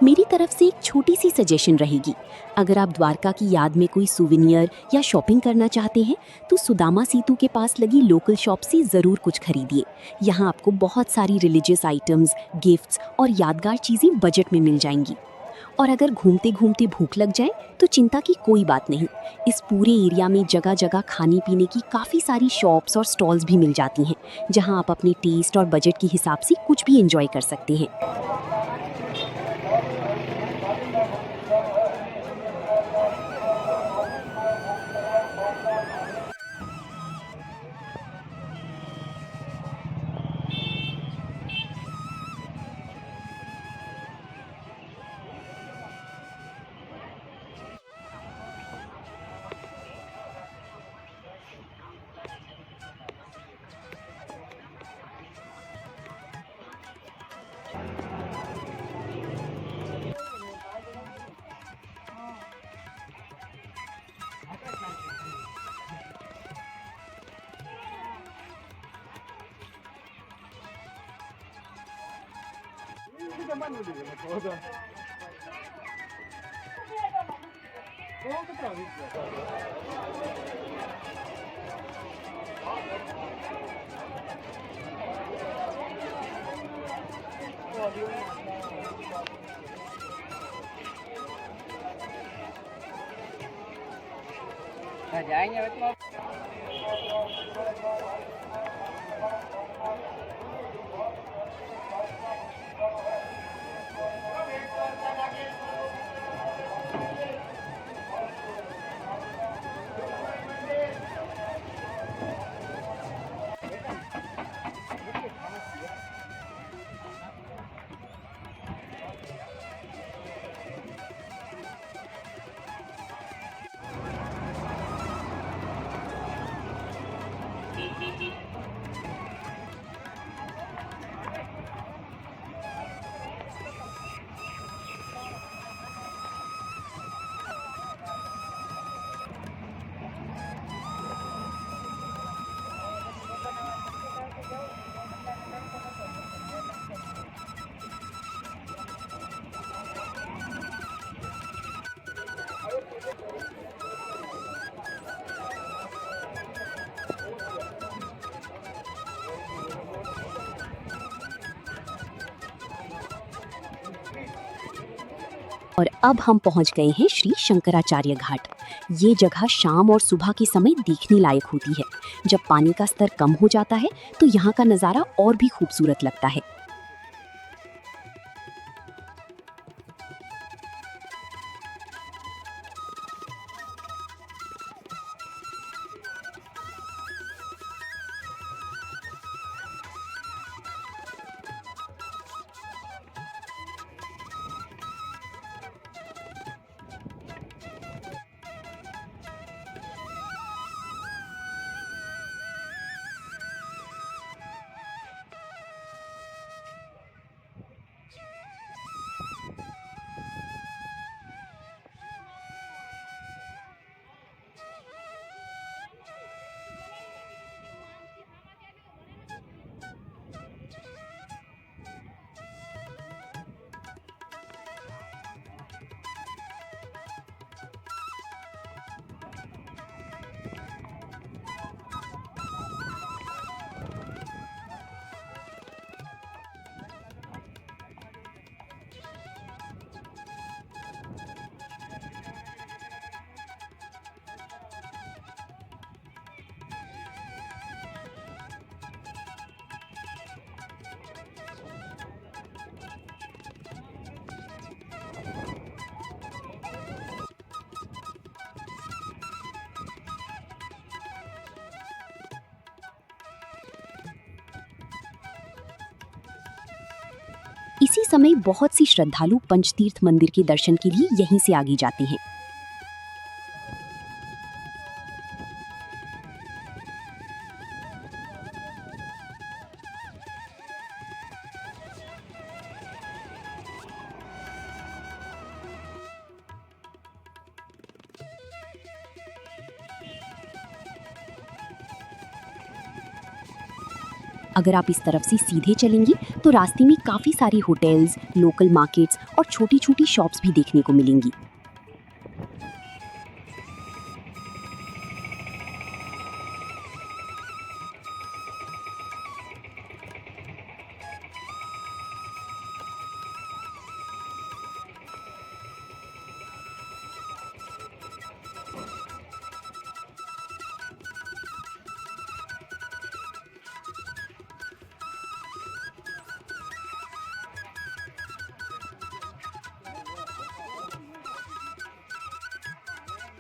S1: मेरी तरफ से एक छोटी सी सजेशन रहेगी। अगर आप द्वारका की याद में कोई सुवेनियर या शॉपिंग करना चाहते हैं तो सुदामा सेतु के पास लगी लोकल शॉप से ज़रूर कुछ खरीदिए। यहाँ आपको बहुत सारी रिलीजियस आइटम्स, गिफ्ट्स और यादगार चीज़ें बजट में मिल जाएंगी। और अगर घूमते घूमते भूख लग जाए तो चिंता की कोई बात नहीं। इस पूरे एरिया में जगह जगह खाने पीने की काफ़ी सारी शॉप्स और स्टॉल्स भी मिल जाती हैं, जहाँ आप अपने टेस्ट और बजट के हिसाब से कुछ भी एंजॉय कर सकते हैं।
S3: जाएंगे मतलब
S1: और अब हम पहुंच गए हैं श्री शंकराचार्य घाट। ये जगह शाम और सुबह के समय देखने लायक होती है। जब पानी का स्तर कम हो जाता है तो यहाँ का नज़ारा और भी खूबसूरत लगता है। इसी समय बहुत सी श्रद्धालु पंचतीर्थ मंदिर के दर्शन के लिए यहीं से आगे जाते हैं। अगर आप इस तरफ से सीधे चलेंगी तो रास्ते में काफी सारी होटल्स, लोकल मार्केट्स और छोटी-छोटी शॉप्स भी देखने को मिलेंगी।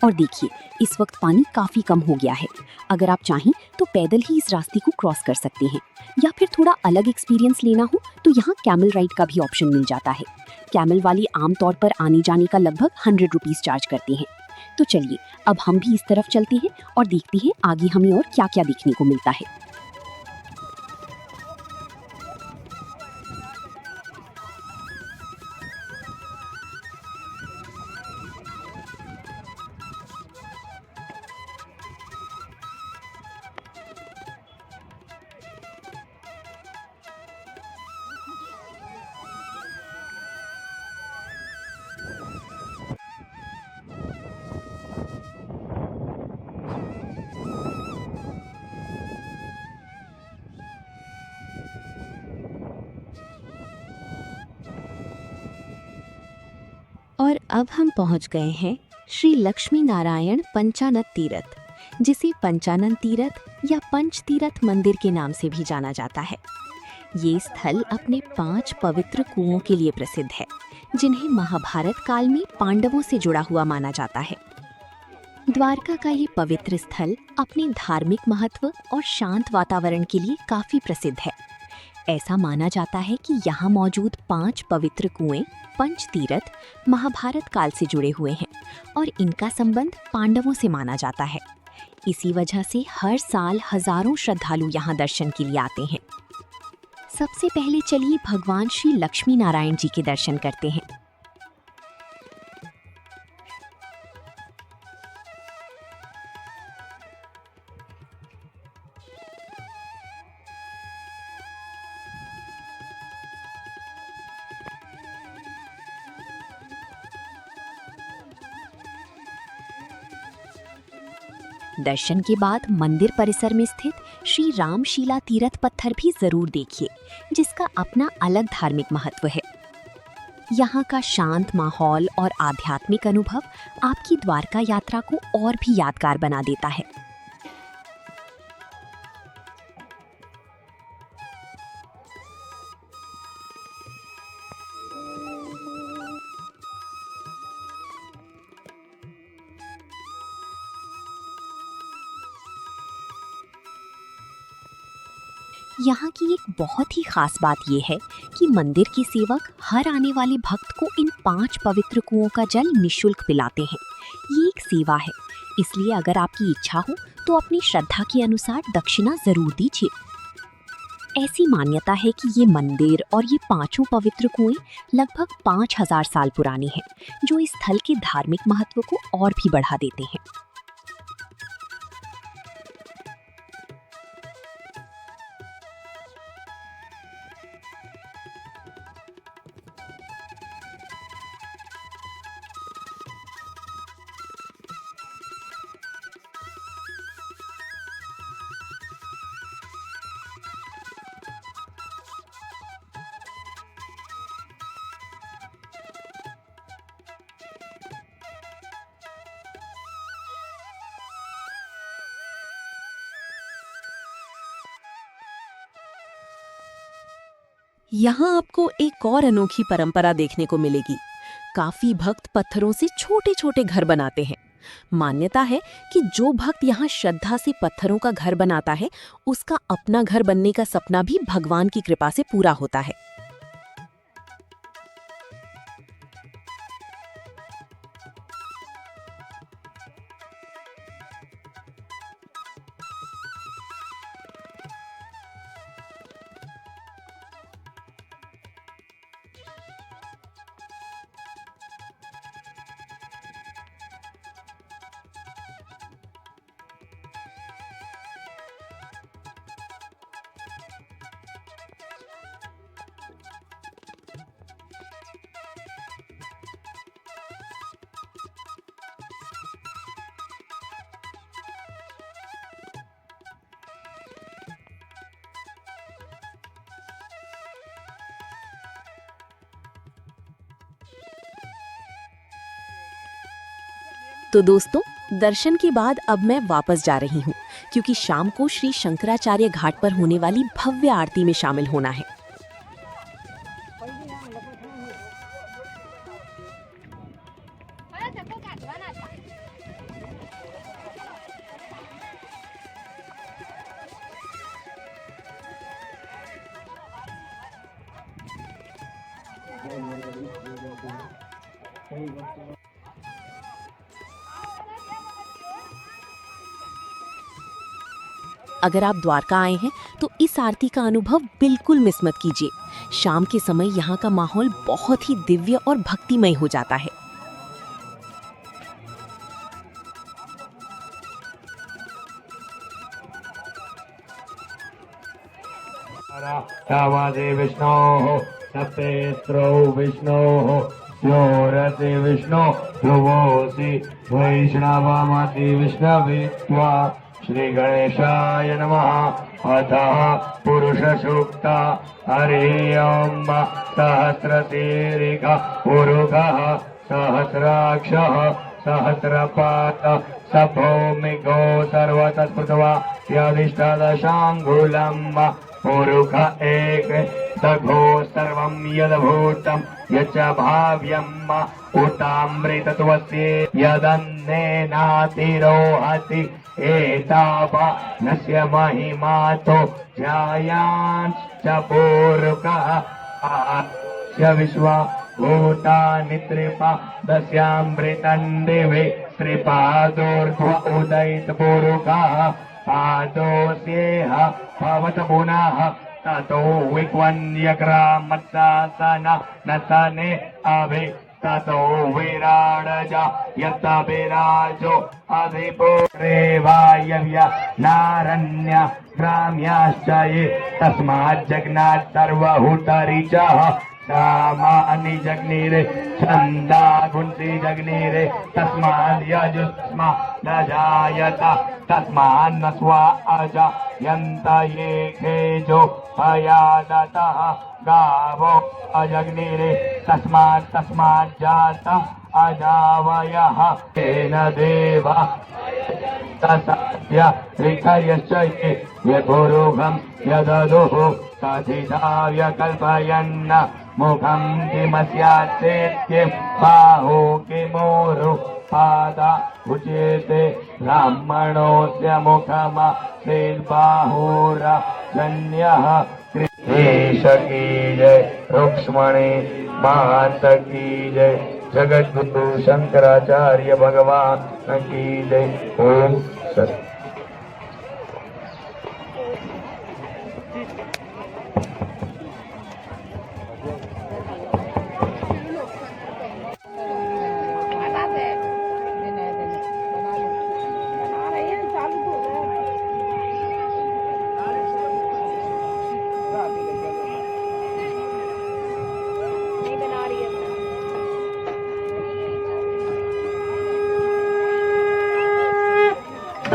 S1: और देखिए, इस वक्त पानी काफी कम हो गया है। अगर आप चाहें तो पैदल ही इस रास्ते को क्रॉस कर सकते हैं, या फिर थोड़ा अलग एक्सपीरियंस लेना हो तो यहाँ कैमल राइड का भी ऑप्शन मिल जाता है। कैमल वाले आमतौर पर आने जाने का लगभग 100 रुपीज़ चार्ज करते हैं। तो चलिए अब हम भी इस तरफ चलते हैं और देखते हैं आगे हमें और क्या क्या देखने को मिलता है। और अब हम पहुंच गए हैं श्री लक्ष्मी नारायण पंचानन तीर्थ, जिसे पंचानन तीर्थ या पंच तीर्थ मंदिर के नाम से भी जाना जाता है। ये स्थल अपने 5 पवित्र कुओं के लिए प्रसिद्ध है, जिन्हें महाभारत काल में पांडवों से जुड़ा हुआ माना जाता है। द्वारका का ये पवित्र स्थल अपने धार्मिक महत्व और शांत वातावरण के लिए काफी प्रसिद्ध है। ऐसा माना जाता है कि यहाँ मौजूद 5 पवित्र कुएं पंचतीर्थ महाभारत काल से जुड़े हुए हैं और इनका संबंध पांडवों से माना जाता है। इसी वजह से हर साल हजारों श्रद्धालु यहाँ दर्शन के लिए आते हैं। सबसे पहले चलिए भगवान श्री लक्ष्मी नारायण जी के दर्शन करते हैं। दर्शन के बाद मंदिर परिसर में स्थित श्री रामशीला तीर्थ पत्थर भी जरूर देखिए, जिसका अपना अलग धार्मिक महत्व है। यहाँ का शांत माहौल और आध्यात्मिक अनुभव आपकी द्वारका यात्रा को और भी यादगार बना देता है। यहाँ की एक बहुत ही खास बात यह है कि मंदिर के सेवक हर आने वाले भक्त को इन 5 पवित्र कुओं का जल निशुल्क पिलाते हैं। ये एक सेवा है, इसलिए अगर आपकी इच्छा हो तो अपनी श्रद्धा के अनुसार दक्षिणा जरूर दीजिए। ऐसी मान्यता है कि ये मंदिर और ये 5 पवित्र कुएं लगभग 5000 साल पुराने हैं, जो इस स्थल के धार्मिक महत्व को और भी बढ़ा देते हैं।
S4: यहाँ आपको एक और अनोखी परंपरा देखने को मिलेगी। काफी भक्त पत्थरों से छोटे छोटे घर बनाते हैं। मान्यता है कि जो भक्त यहाँ श्रद्धा से पत्थरों का घर बनाता है, उसका अपना घर बनने का सपना भी भगवान की कृपा से पूरा होता है। तो दोस्तों, दर्शन के बाद अब मैं वापस जा रही हूँ, क्योंकि शाम को श्री शंकराचार्य घाट पर होने वाली भव्य आरती में शामिल होना है। अगर आप द्वारका आए हैं तो इस आरती का अनुभव बिल्कुल मिस मत कीजिए। शाम के समय यहाँ का माहौल बहुत ही दिव्य और भक्तिमय हो जाता है।
S5: विष्णोः सपेत्रौ विष्णोः स्योरति विष्णु ध्रुवोऽसि वैष्णवमति विष्णवे त्वा श्री गणेशाय नमः। अतः पुरुष सूक्ता हरि ओम सहस्रशीर्षः पुरुषः सहस्राक्षः सहस्रपाद सभौमिको सर्वतस्पृत्वा यदिष्टादशाङ्गुलम् पुरुष एक सघो सर्वं यद्भूतं यच्च भाव्यम् उतामृतत्वस्य यदन्नेनातिरोहति एतावानस्य महिमातो जायांश्च पूरुकः स्य विश्वा भूतानि त्रिपादस्यामृतं दिवि त्रिपादोर्ध्व उदयित पूरुकः पादोऽस्येह भवत पुनः ततो विक्वन्यग्रामत्सासन नसने अभि ततो विराडजा यत विराजो अधिपुरेवायव्य नारण्य ग्राम्याश्च ये तस्मात् जग्नात् सर्वहुतरिचः श्यामानि जग्निरे छन्दा गुंसि जग्निरे तस्माद् यजुष्मा न जायता तस्मान् न स्वा अजायन्त ये खेजो भयादतः गावो अजग्निरे तस्मात् जाता अजावयः तेन देवा तस्य ऋषयश्च ये पुरुषं यददुः तथिधाव्य कल्पयन्न मुखं किमस्याचेत्ये बाहो किमोरु पादा उच्यते ब्राह्मणोऽस्य मुखमा श्रीर्बाहुरजन्यः कृष्ण की जय रुक्ष्मणी मात की जय जगद्गुरु शंकराचार्य भगवान की जय ओम सत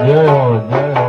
S5: जय हो जय हो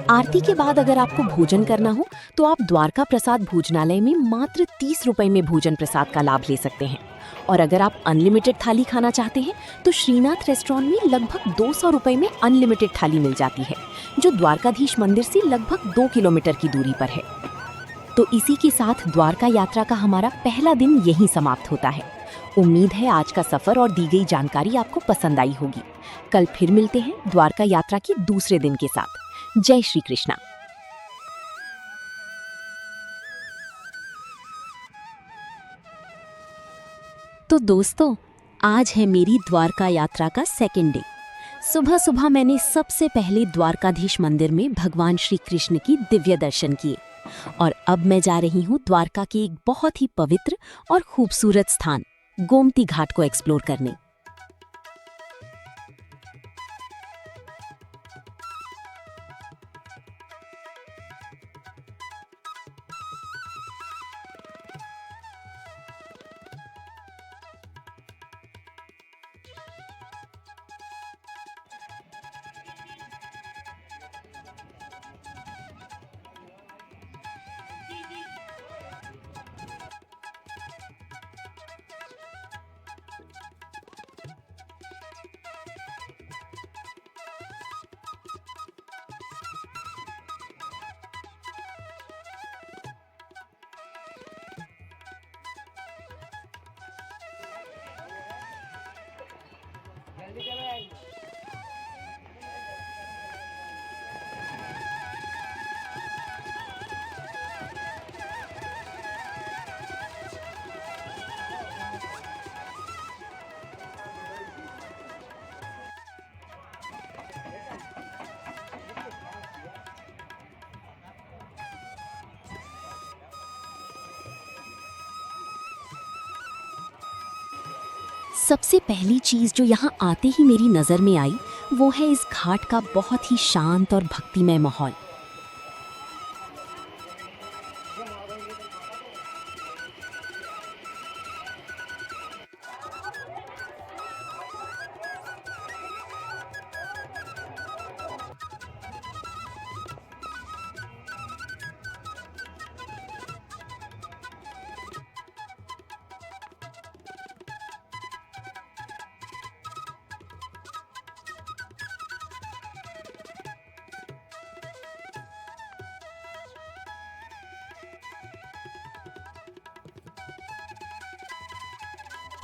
S4: आरती के बाद अगर आपको भोजन करना हो तो आप द्वारका प्रसाद भोजनालय में मात्र 30 रुपए में भोजन प्रसाद का लाभ ले सकते हैं। और अगर आप अनलिमिटेड थाली खाना चाहते हैं तो श्रीनाथ रेस्टोरेंट में लगभग 200 रुपए में अनलिमिटेड थाली मिल जाती है, जो द्वारकाधीश मंदिर से लगभग 2 किलोमीटर की दूरी पर है।
S1: तो इसी के साथ द्वारका यात्रा का हमारा पहला दिन यहीं समाप्त होता है। उम्मीद है आज का सफर और दी गई जानकारी आपको पसंद आई होगी। कल फिर मिलते हैं द्वारका यात्रा के दूसरे दिन के साथ। जय श्री कृष्णा। तो दोस्तों, आज है मेरी द्वारका यात्रा का सेकेंड डे। सुबह सुबह मैंने सबसे पहले द्वारकाधीश मंदिर में भगवान श्री कृष्ण की दिव्य दर्शन किए और अब मैं जा रही हूँ द्वारका के एक बहुत ही पवित्र और खूबसूरत स्थान गोमती घाट को एक्सप्लोर करने। सबसे पहली चीज जो यहाँ आते ही मेरी नजर में आई वो है इस घाट का बहुत ही शांत और भक्तिमय माहौल।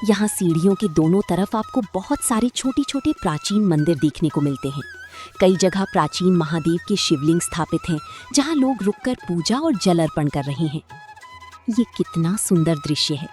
S1: यहाँ सीढ़ियों के दोनों तरफ आपको बहुत सारे छोटे छोटे प्राचीन मंदिर देखने को मिलते हैं। कई जगह प्राचीन महादेव के शिवलिंग स्थापित हैं, जहाँ लोग रुककर पूजा और जल अर्पण कर रहे हैं। ये कितना सुंदर दृश्य है।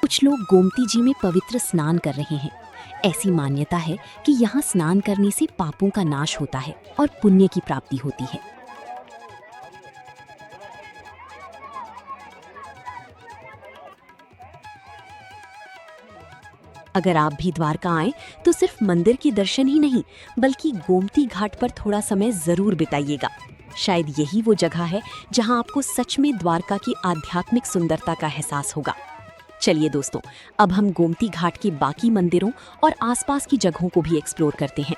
S1: कुछ लोग गोमती जी में पवित्र स्नान कर रहे हैं। ऐसी मान्यता है कि यहाँ स्नान करने से पापों का नाश होता है और पुण्य की प्राप्ति होती है। अगर आप भी द्वारका आएं तो सिर्फ मंदिर के दर्शन ही नहीं बल्कि गोमती घाट पर थोड़ा समय जरूर बिताइएगा। शायद यही वो जगह है जहां आपको सच में द्वारका की आध्यात्मिक सुंदरता का एहसास होगा। चलिए दोस्तों, अब हम गोमती घाट के बाकी मंदिरों और आसपास की जगहों को भी एक्सप्लोर करते हैं।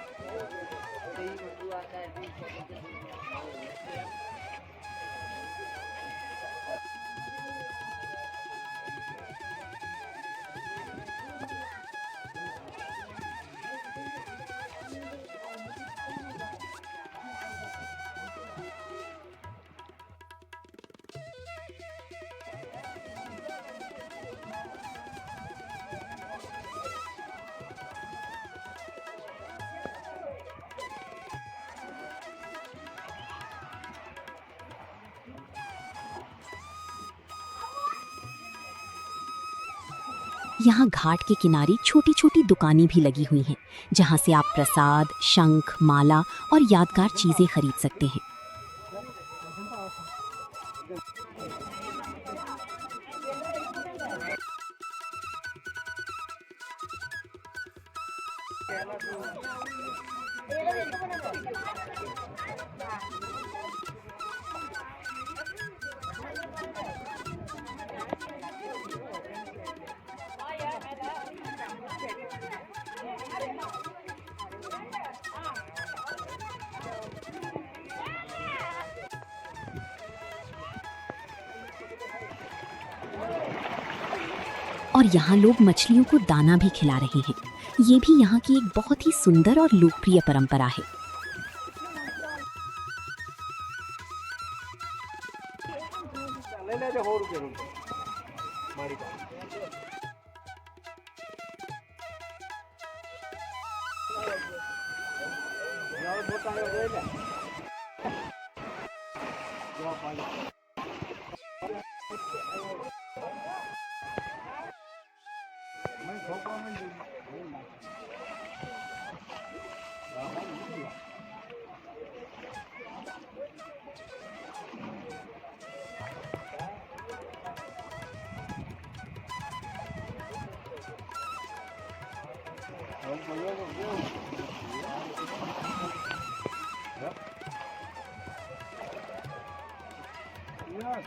S1: यहाँ घाट के किनारे छोटी छोटी दुकानें भी लगी हुई हैं, जहाँ से आप प्रसाद, शंख, माला और यादगार चीजें खरीद सकते हैं। और यहाँ लोग मछलियों को दाना भी खिला रहे हैं। ये भी यहाँ की एक बहुत ही सुंदर और लोकप्रिय परंपरा है।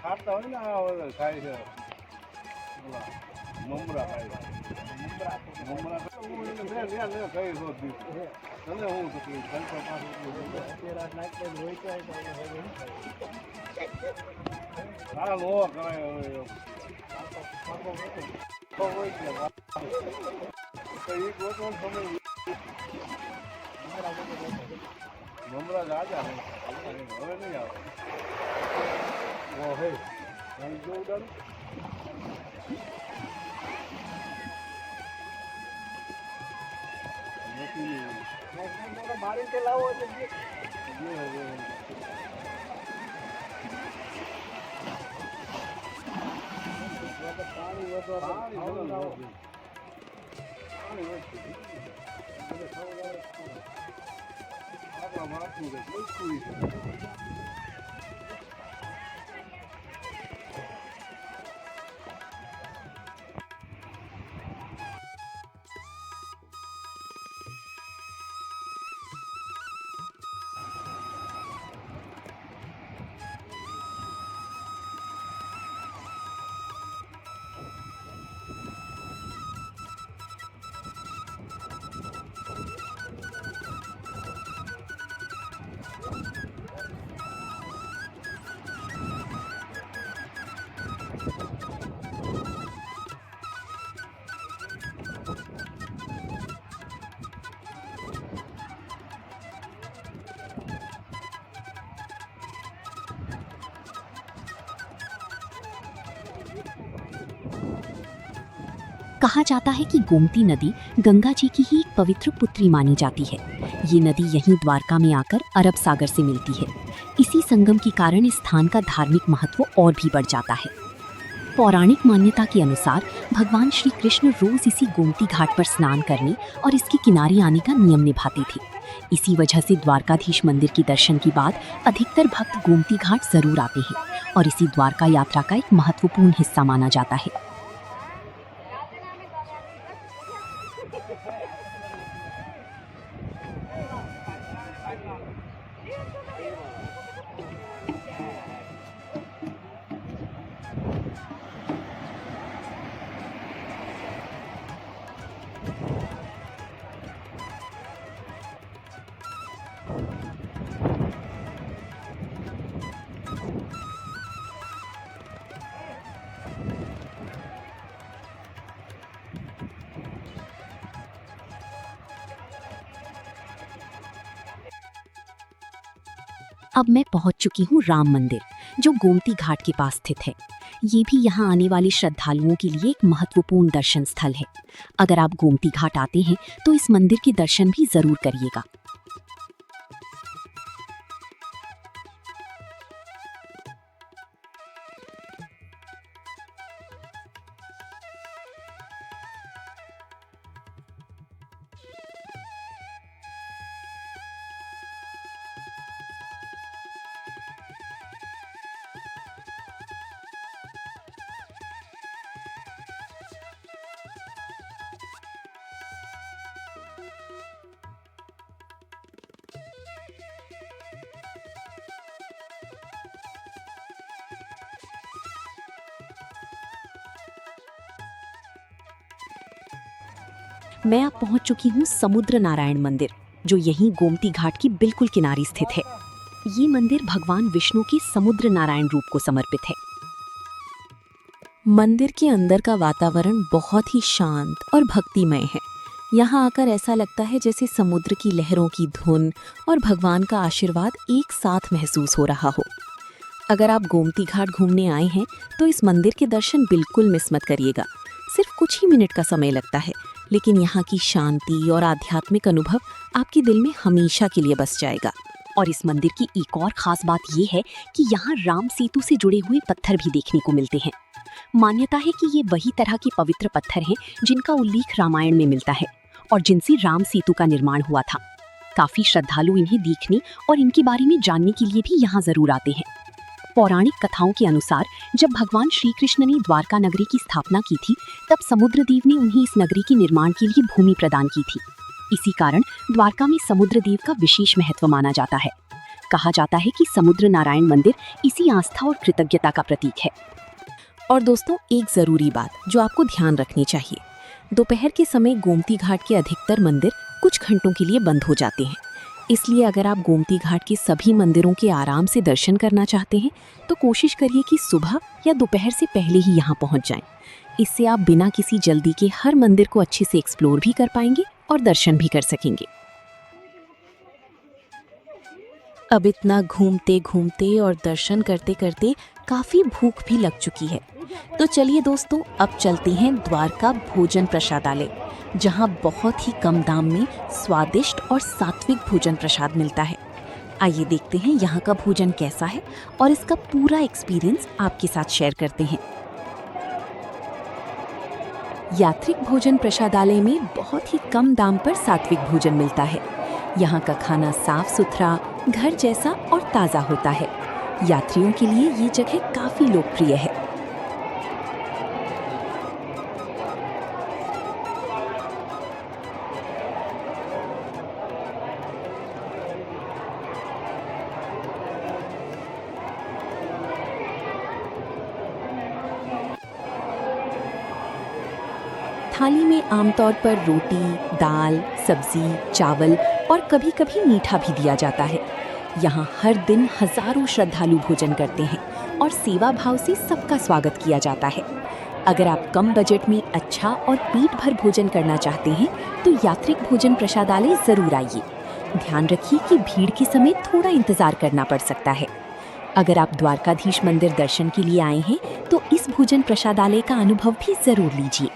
S2: ખાતા હોય ને આ ખાય છે મમરા ખાય છે મમરા ખાઈ તને હું તકલીફ હા નો કરાય મમરા રાજા હવે નહીં આવે ઓ હે જો ઉડાડું મારી કે લાવો એટલે પાણી
S1: कहा जाता है कि गोमती नदी गंगा जी की ही एक पवित्र पुत्री मानी जाती है। ये नदी यहीं द्वारका में आकर अरब सागर से मिलती है। इसी संगम के कारण इस स्थान का धार्मिक महत्व और भी बढ़ जाता है। पौराणिक मान्यता के अनुसार भगवान श्री कृष्ण रोज इसी गोमती घाट पर स्नान करने और इसके किनारे आने का नियम निभाते थे। इसी वजह से द्वारकाधीश मंदिर के दर्शन के बाद अधिकतर भक्त गोमती घाट जरूर आते हैं और इसी द्वारका यात्रा का एक महत्वपूर्ण हिस्सा माना जाता है। अब मैं पहुंच चुकी हूँ राम मंदिर, जो गोमती घाट के पास स्थित है। ये भी यहाँ आने वाले श्रद्धालुओं के लिए एक महत्वपूर्ण दर्शन स्थल है। अगर आप गोमती घाट आते हैं तो इस मंदिर के दर्शन भी जरूर करिएगा।
S4: मैं अब पहुंच चुकी हूँ समुद्र नारायण मंदिर, जो यहीं गोमती घाट की बिल्कुल किनारे स्थित है। ये मंदिर भगवान विष्णु के समुद्र नारायण रूप को समर्पित है। मंदिर के अंदर का वातावरण बहुत ही शांत और भक्तिमय है। यहाँ आकर ऐसा लगता है जैसे समुद्र की लहरों की धुन और भगवान का आशीर्वाद एक साथ महसूस हो रहा हो। अगर आप गोमती घाट घूमने आए हैं तो इस मंदिर के दर्शन बिल्कुल मिस मत करिएगा। सिर्फ कुछ ही मिनट का समय लगता है, लेकिन यहाँ की शांति और आध्यात्मिक अनुभव आपके दिल में हमेशा के लिए बस जाएगा। और इस मंदिर की एक और खास बात ये है कि यहाँ राम सेतु से जुड़े हुए पत्थर भी देखने को मिलते हैं। मान्यता है कि ये वही तरह के पवित्र पत्थर हैं जिनका उल्लेख रामायण में मिलता है और जिनसे राम सेतु का निर्माण हुआ था। काफी श्रद्धालु इन्हें देखने और इनके बारे में जानने के लिए भी यहाँ जरूर आते हैं। पौराणिक कथाओं के अनुसार जब भगवान श्री कृष्ण ने द्वारका नगरी की स्थापना की थी, तब समुद्रदेव ने उन्हें इस नगरी के निर्माण के लिए भूमि प्रदान की थी। इसी कारण द्वारका में समुद्रदेव का विशेष महत्व माना जाता है। कहा जाता है कि समुद्र नारायण मंदिर इसी आस्था और कृतज्ञता का प्रतीक है। और दोस्तों, एक जरूरी बात जो आपको ध्यान रखनी चाहिए, दोपहर के समय गोमती घाट के अधिकतर मंदिर कुछ घंटों के लिए बंद हो जाते हैं। इसलिए अगर आप गोमती घाट के सभी मंदिरों के आराम से दर्शन करना चाहते हैं तो कोशिश करिए कि सुबह या दोपहर से पहले ही यहाँ पहुँच जाएं। इससे आप बिना किसी जल्दी के हर मंदिर को अच्छे से एक्सप्लोर भी कर पाएंगे और दर्शन भी कर सकेंगे। अब इतना घूमते घूमते और दर्शन करते करते काफी भूख भी लग चुकी है, तो चलिए दोस्तों, अब चलते हैं द्वारका भोजन प्रसादालय, जहां बहुत ही कम दाम में स्वादिष्ट और सात्विक भोजन प्रसाद मिलता है। आइए देखते हैं यहाँ का भोजन कैसा है और इसका पूरा एक्सपीरियंस आपके साथ शेयर करते हैं। यात्रिक भोजन प्रसादालय में बहुत ही कम दाम पर सात्विक भोजन मिलता है। यहाँ का खाना साफ सुथरा, घर जैसा और ताज़ा होता है। यात्रियों के लिए ये जगह काफ़ी लोकप्रिय है। थाली में आमतौर पर रोटी, दाल, सब्जी, चावल और कभी-कभी मीठा भी दिया जाता है। यहाँ हर दिन हजारों श्रद्धालु भोजन करते हैं और सेवा भाव से सबका स्वागत किया जाता है। अगर आप कम बजट में अच्छा और पेट भर भोजन करना चाहते हैं तो यात्रिक भोजन प्रसादालय जरूर आइए। ध्यान रखिए कि भीड़ के समय थोड़ा इंतजार करना पड़ सकता है। अगर आप द्वारकाधीश मंदिर दर्शन के लिए आए हैं तो इस भोजन प्रसादालय का अनुभव भी जरूर लीजिए।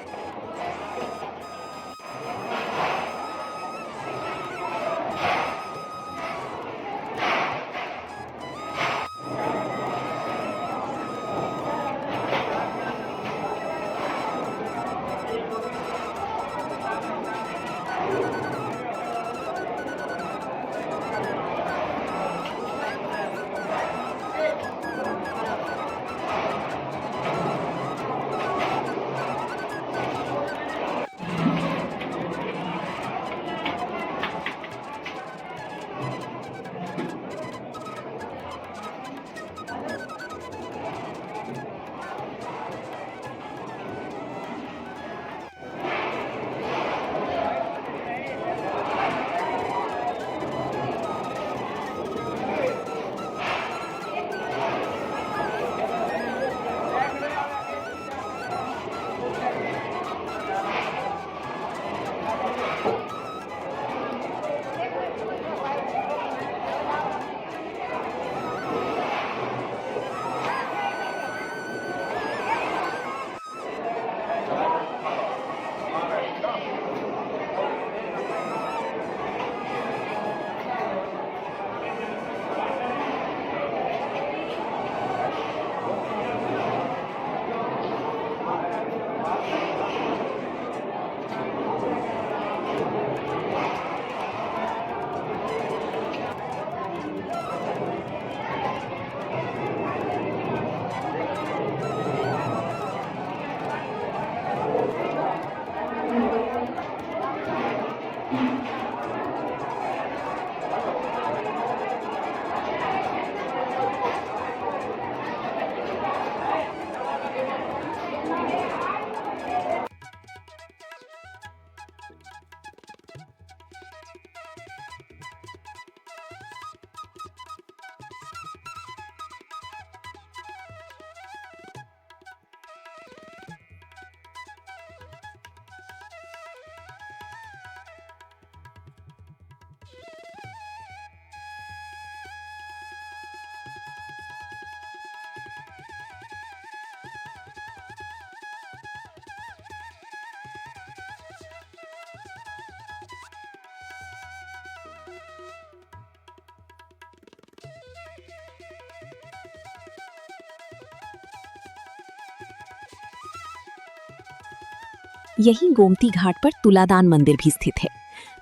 S4: यही गोमती घाट पर तुलादान मंदिर भी स्थित है।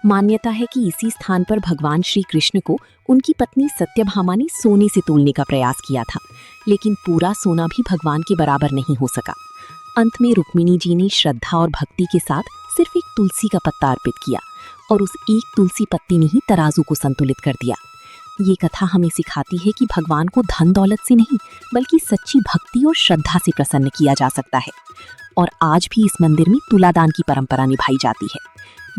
S4: मान्यता है कि इसी स्थान पर भगवान श्री कृष्ण को उनकी पत्नी सत्यभामा ने सोने से तोलने का प्रयास किया था, लेकिन पूरा सोना भी भगवान के बराबर नहीं हो सका। अंत में रुक्मिणी जी ने श्रद्धा और भक्ति के साथ सिर्फ एक तुलसी का पत्ता अर्पित किया और उस एक तुलसी पत्ती ने ही तराजू को संतुलित कर दिया। ये कथा हमें सिखाती है कि भगवान को धन दौलत से नहीं बल्कि सच्ची भक्ति और श्रद्धा से प्रसन्न किया जा सकता है। और आज भी इस मंदिर में तुलादान की परंपरा निभाई जाती है।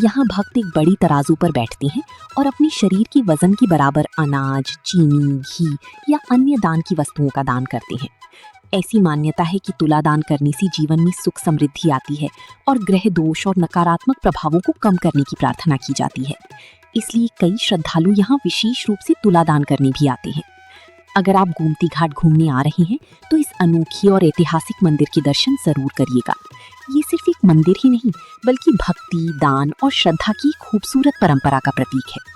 S4: यहाँ भक्त एक बड़ी तराजू पर बैठते हैं और अपने शरीर की वजन के बराबर अनाज, चीनी, घी या अन्य दान की वस्तुओं का दान करते हैं। ऐसी मान्यता है कि तुलादान करने से जीवन में सुख समृद्धि आती है और ग्रह दोष और नकारात्मक प्रभावों को कम करने की प्रार्थना की जाती है। इसलिए कई श्रद्धालु यहाँ विशेष रूप से तुलादान करने भी आते हैं। अगर आप गोमती घाट घूमने आ रहे हैं तो इस अनोखी और ऐतिहासिक मंदिर के दर्शन जरूर करिएगा। ये सिर्फ एक मंदिर ही नहीं बल्कि भक्ति, दान और श्रद्धा की खूबसूरत परंपरा का प्रतीक है।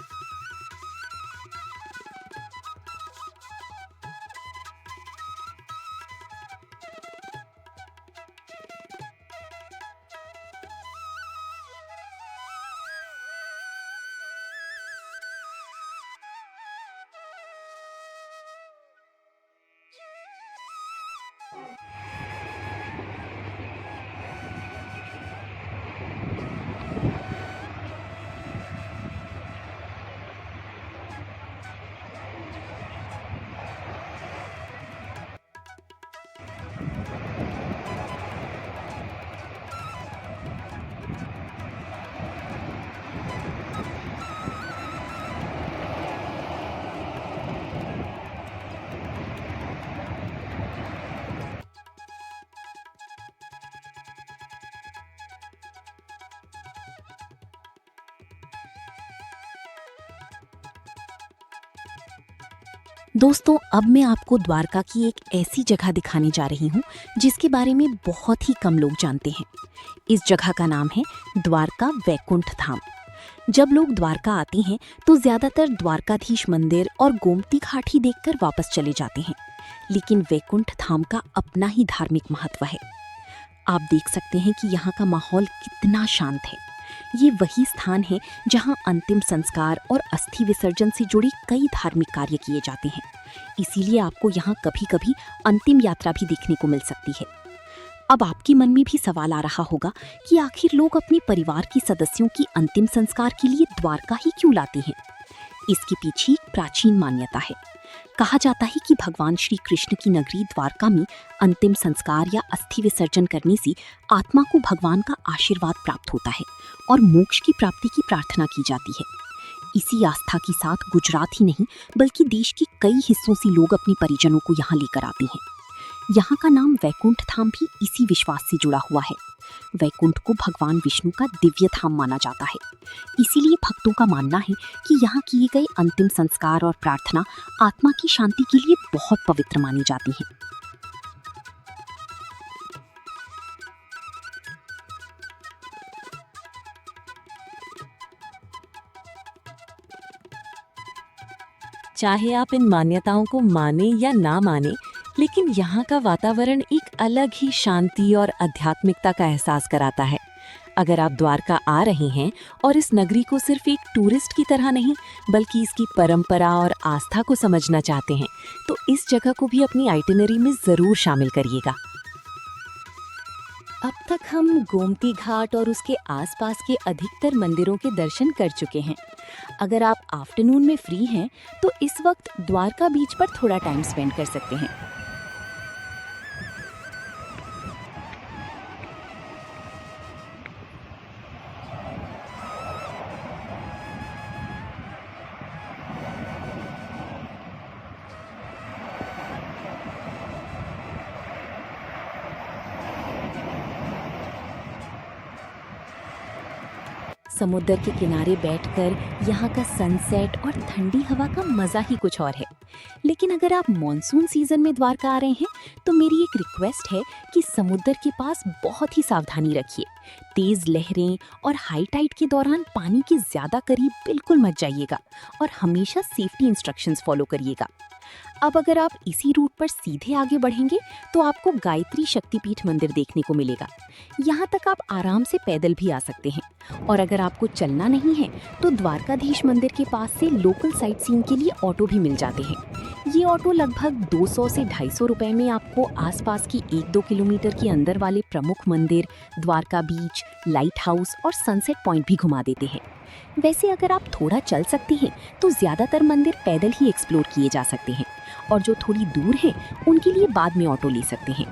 S4: दोस्तों, अब मैं आपको द्वारका की एक ऐसी जगह दिखाने जा रही हूँ जिसके बारे में बहुत ही कम लोग जानते हैं। इस जगह का नाम है द्वारका वैकुंठ धाम। जब लोग द्वारका आते हैं तो ज्यादातर द्वारकाधीश मंदिर और गोमती घाट ही देखकर वापस चले जाते हैं, लेकिन वैकुंठ धाम का अपना ही धार्मिक महत्व है। आप देख सकते हैं कि यहाँ का माहौल कितना शांत है। ये वही स्थान है जहाँ अंतिम संस्कार और अस्थि विसर्जन से जुड़े कई धार्मिक कार्य किए जाते हैं। इसीलिए आपको यहाँ कभी कभी अंतिम यात्रा भी देखने को मिल सकती है। अब आपके मन में भी सवाल आ रहा होगा कि आखिर लोग अपने परिवार के सदस्यों की अंतिम संस्कार के लिए द्वारका ही क्यों लाते हैं? इसके पीछे एक प्राचीन मान्यता है। कहा जाता है कि भगवान श्री कृष्ण की नगरी द्वारका में अंतिम संस्कार या अस्थि विसर्जन करने से आत्मा को भगवान का आशीर्वाद प्राप्त होता है और मोक्ष की प्राप्ति की प्रार्थना की जाती है। इसी आस्था के साथ गुजरात ही नहीं बल्कि देश के कई हिस्सों से लोग अपने परिजनों को यहाँ लेकर आते हैं। यहाँ का नाम वैकुंठ धाम भी इसी विश्वास से जुड़ा हुआ है। वैकुंठ को भगवान विष्णु का दिव्य धाम माना जाता है। इसीलिए भक्तों का मानना है कि यहाँ किए गए अंतिम संस्कार और प्रार्थना आत्मा की शांति के लिए बहुत पवित्र मानी जाती है। चाहे आप इन मान्यताओं को माने या ना माने, लेकिन यहाँ का वातावरण एक अलग ही शांति और आध्यात्मिकता का एहसास कराता है। अगर आप द्वारका आ रहे हैं और इस नगरी को सिर्फ एक टूरिस्ट की तरह नहीं बल्कि इसकी परंपरा और आस्था को समझना चाहते हैं, तो इस जगह को भी अपनी आइटिनरी में जरूर शामिल करिएगा। अब तक हम गोमती घाट और उसके आसपास के अधिकतर मंदिरों के दर्शन कर चुके हैं। अगर आप आफ्टरनून में फ्री हैं तो इस वक्त द्वारका बीच पर थोड़ा टाइम स्पेंड कर सकते हैं। समुद्र के किनारे बैठकर यहाँ का सनसेट और ठंडी हवा का मज़ा ही कुछ और है। लेकिन अगर आप मॉनसून सीजन में द्वारका आ रहे हैं तो मेरी एक रिक्वेस्ट है कि समुद्र के पास बहुत ही सावधानी रखिए। तेज़ लहरें और हाई टाइड के दौरान पानी के ज़्यादा करीब बिल्कुल मत जाइएगा और हमेशा सेफ्टी इंस्ट्रक्शंस फॉलो करिएगा। अब अगर आप इसी रूट पर सीधे आगे बढ़ेंगे तो आपको गायत्री शक्तिपीठ मंदिर देखने को मिलेगा। यहाँ तक आप आराम से पैदल भी आ सकते हैं। और अगर आपको चलना नहीं है तो द्वारकाधीश मंदिर के पास से लोकल साइट सीइंग के लिए ऑटो भी मिल जाते हैं। ये ऑटो लगभग 200 से 250 रुपए में आपको आसपास की 1-2 किलोमीटर के अंदर वाले प्रमुख मंदिर, द्वारका बीच, लाइट हाउस और सनसेट पॉइंट भी घुमा देते हैं। वैसे अगर आप थोड़ा चल सकते हैं तो ज़्यादातर मंदिर पैदल ही एक्सप्लोर किए जा सकते हैं, और जो थोड़ी दूर हैं उनके लिए बाद में ऑटो ले सकते हैं।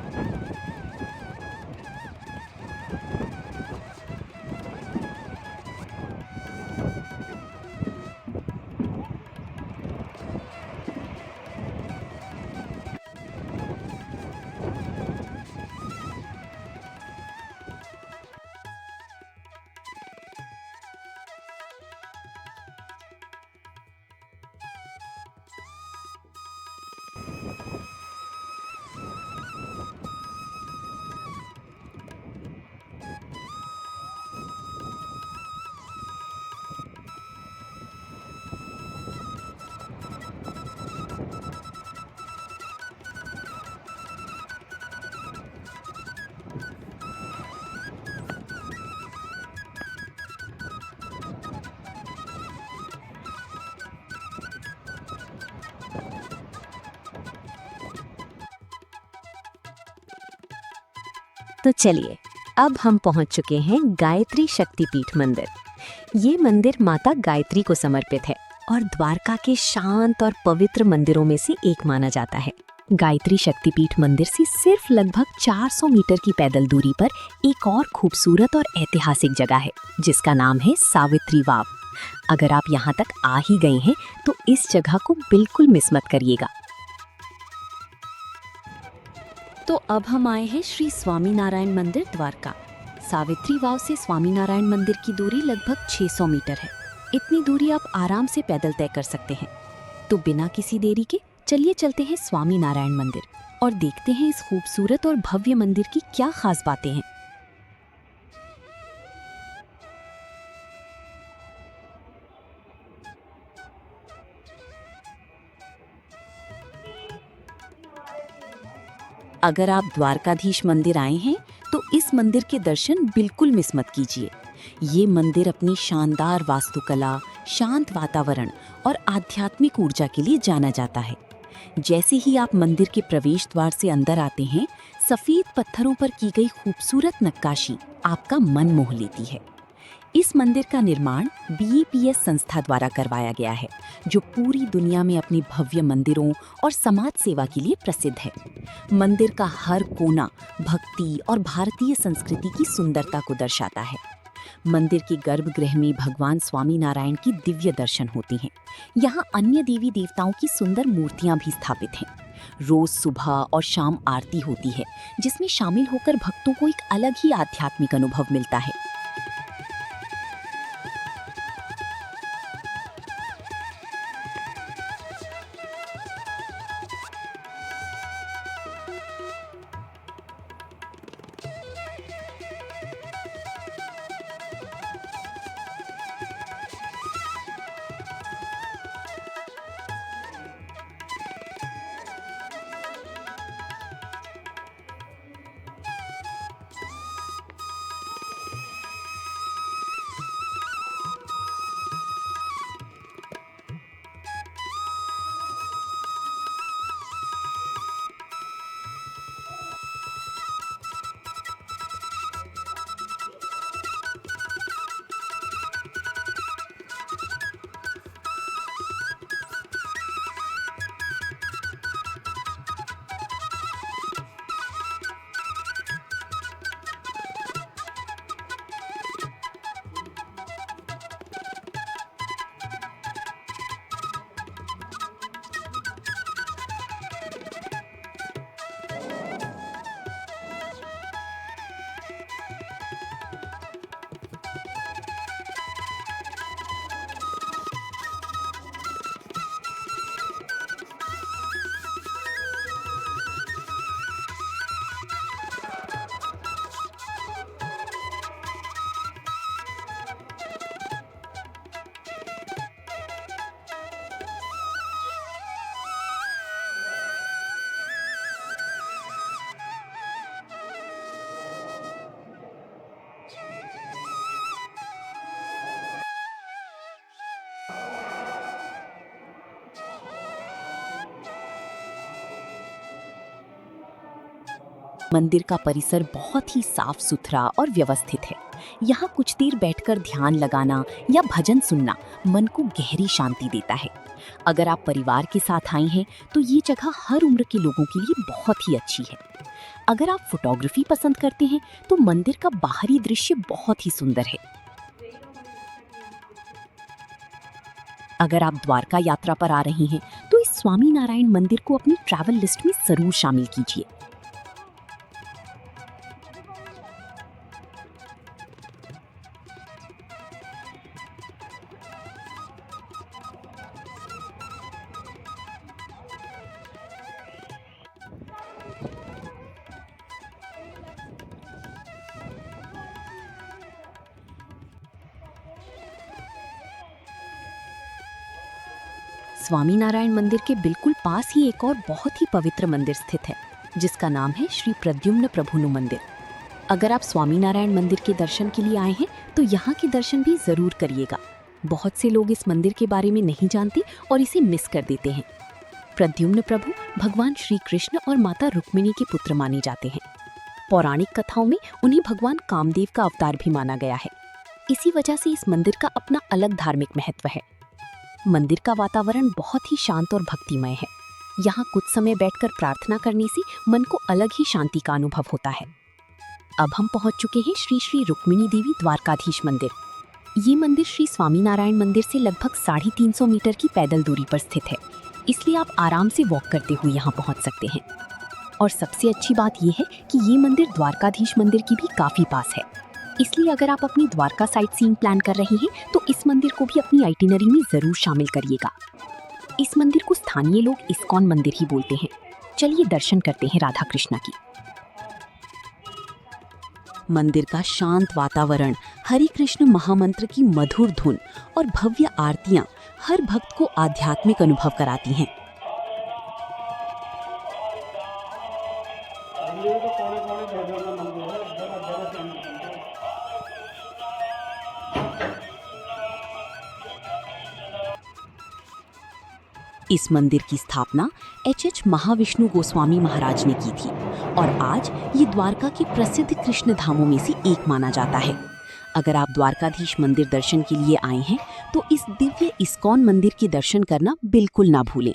S4: तो चलिए, अब हम पहुंच चुके हैं गायत्री शक्तिपीठ मंदिर। ये मंदिर माता गायत्री को समर्पित है और द्वारका के शांत और पवित्र मंदिरों में से एक माना जाता है। गायत्री शक्तिपीठ मंदिर से सिर्फ लगभग 400 मीटर की पैदल दूरी पर एक और खूबसूरत और ऐतिहासिक जगह है जिसका नाम है सावित्री वाव। अगर आप यहाँ तक आ ही गए हैं तो इस जगह को बिल्कुल मिस मत करिएगा। तो अब हम आए हैं श्री स्वामीनारायण मंदिर द्वारका। सावित्री वाव से स्वामीनारायण मंदिर की दूरी लगभग 600 मीटर है। इतनी दूरी आप आराम से पैदल तय कर सकते हैं। तो बिना किसी देरी के चलिए चलते हैं स्वामीनारायण मंदिर और देखते हैं इस खूबसूरत और भव्य मंदिर की क्या खास बातें हैं। अगर आप द्वारकाधीश मंदिर आए हैं तो इस मंदिर के दर्शन बिल्कुल मिस मत कीजिए। ये मंदिर अपनी शानदार वास्तुकला, शांत वातावरण और आध्यात्मिक ऊर्जा के लिए जाना जाता है। जैसे ही आप मंदिर के प्रवेश द्वार से अंदर आते हैं, सफेद पत्थरों पर की गई खूबसूरत नक्काशी आपका मन मोह लेती है। इस मंदिर का निर्माण BAPS संस्था द्वारा करवाया गया है, जो पूरी दुनिया में अपने भव्य मंदिरों और समाज सेवा के लिए प्रसिद्ध है। मंदिर का हर कोना भक्ति और भारतीय संस्कृति की सुंदरता को दर्शाता है। मंदिर के गर्भगृह में भगवान स्वामीनारायण की दिव्य दर्शन होते हैं। यहाँ अन्य देवी देवताओं की सुंदर मूर्तियां भी स्थापित हैं। रोज सुबह और शाम आरती होती है, जिसमें शामिल होकर भक्तों को एक अलग ही आध्यात्मिक अनुभव मिलता है।
S1: मंदिर का परिसर बहुत ही साफ सुथरा और व्यवस्थित है। यहाँ कुछ देर बैठकर ध्यान लगाना या भजन सुनना मन को गहरी शांति देता है। अगर आप परिवार के साथ आए हैं तो ये जगह हर उम्र के लोगों के लिए बहुत ही अच्छी है। अगर आप फोटोग्राफी पसंद करते हैं तो मंदिर का बाहरी दृश्य बहुत ही सुंदर है। अगर आप द्वारका यात्रा पर आ रहे हैं तो इस स्वामी नारायण मंदिर को अपनी ट्रैवल लिस्ट में जरूर शामिल कीजिए। स्वामीनारायण मंदिर के बिल्कुल पास ही एक और बहुत ही पवित्र मंदिर स्थित है, जिसका नाम है श्री प्रद्युम्न प्रभुनु मंदिर। अगर आप स्वामीनारायण मंदिर के दर्शन के लिए आए हैं तो यहाँ के दर्शन भी जरूर करिएगा। बहुत से लोग इस मंदिर के बारे में नहीं जानते और इसे मिस कर देते हैं। प्रद्युम्न प्रभु भगवान श्री कृष्ण और माता रुक्मिणी के पुत्र माने जाते हैं। पौराणिक कथाओं में उन्हें भगवान कामदेव का अवतार भी माना गया है। इसी वजह से इस मंदिर का अपना अलग धार्मिक महत्व है। मंदिर का वातावरण बहुत ही शांत और भक्तिमय है। यहाँ कुछ समय बैठकर प्रार्थना करने से मन को अलग ही शांति का अनुभव होता है। अब हम पहुँच चुके हैं श्री श्री रुक्मिणी देवी द्वारकाधीश मंदिर। ये मंदिर श्री स्वामीनारायण मंदिर से लगभग 350 मीटर की पैदल दूरी पर स्थित है, इसलिए आप आराम से वॉक करते हुए यहाँ पहुँच सकते हैं। और सबसे अच्छी बात यह है कि ये मंदिर द्वारकाधीश मंदिर की भी काफ़ी पास है, इसलिए अगर आप अपनी द्वारका साइट सीइंग प्लान कर रहे हैं तो इस मंदिर को भी अपनी आइटिनरी में जरूर शामिल करिएगा। इस मंदिर को स्थानीय लोग इस्कॉन मंदिर ही बोलते हैं। चलिए दर्शन करते हैं राधा कृष्णा की। मंदिर का शांत वातावरण, हरे कृष्ण महामंत्र की मधुर धुन और भव्य आरतियां हर भक्त को आध्यात्मिक अनुभव कराती हैं। इस मंदिर की स्थापना H.H. महाविष्णु गोस्वामी महाराज ने की थी और आज ये द्वारका के प्रसिद्ध कृष्ण धामों में से एक माना जाता है। अगर आप द्वारकाधीश मंदिर दर्शन के लिए आए हैं तो इस दिव्य इस्कॉन मंदिर के दर्शन करना बिल्कुल ना भूलें।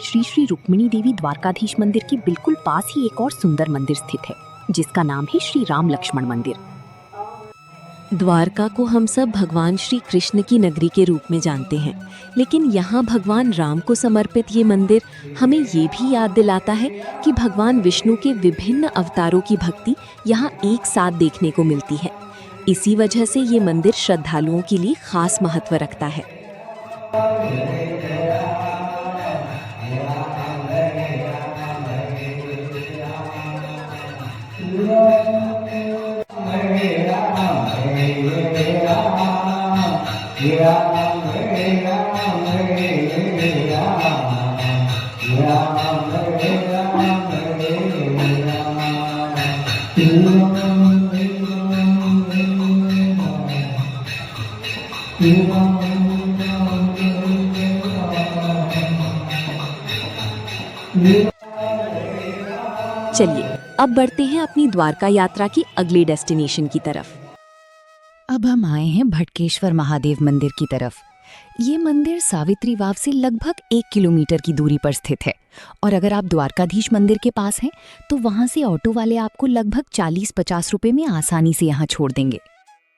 S1: श्री श्री रुक्मिणी देवी द्वारकाधीश मंदिर के बिल्कुल पास ही एक और सुंदर मंदिर स्थित है, जिसका नाम है श्री राम लक्ष्मण मंदिर। द्वारका को हम सब भगवान श्री कृष्ण की नगरी के रूप में जानते हैं, लेकिन यहाँ भगवान राम को समर्पित ये मंदिर हमें ये भी याद दिलाता है कि भगवान विष्णु के विभिन्न अवतारों की भक्ति यहाँ एक साथ देखने को मिलती है। इसी वजह से ये मंदिर श्रद्धालुओं के लिए खास महत्व रखता है।
S5: Hare Rama, Hare Rama.
S4: चलिए अब बढ़ते हैं अपनी द्वारका यात्रा की अगली डेस्टिनेशन की तरफ।
S1: अब हम आए हैं भटकेश्वर महादेव मंदिर की तरफ। ये मंदिर सावित्री वाव से लगभग 1 किलोमीटर की दूरी पर स्थित है और अगर आप द्वारकाधीश मंदिर के पास हैं तो वहां से ऑटो वाले आपको लगभग 40-50 रुपए में आसानी से यहाँ छोड़ देंगे।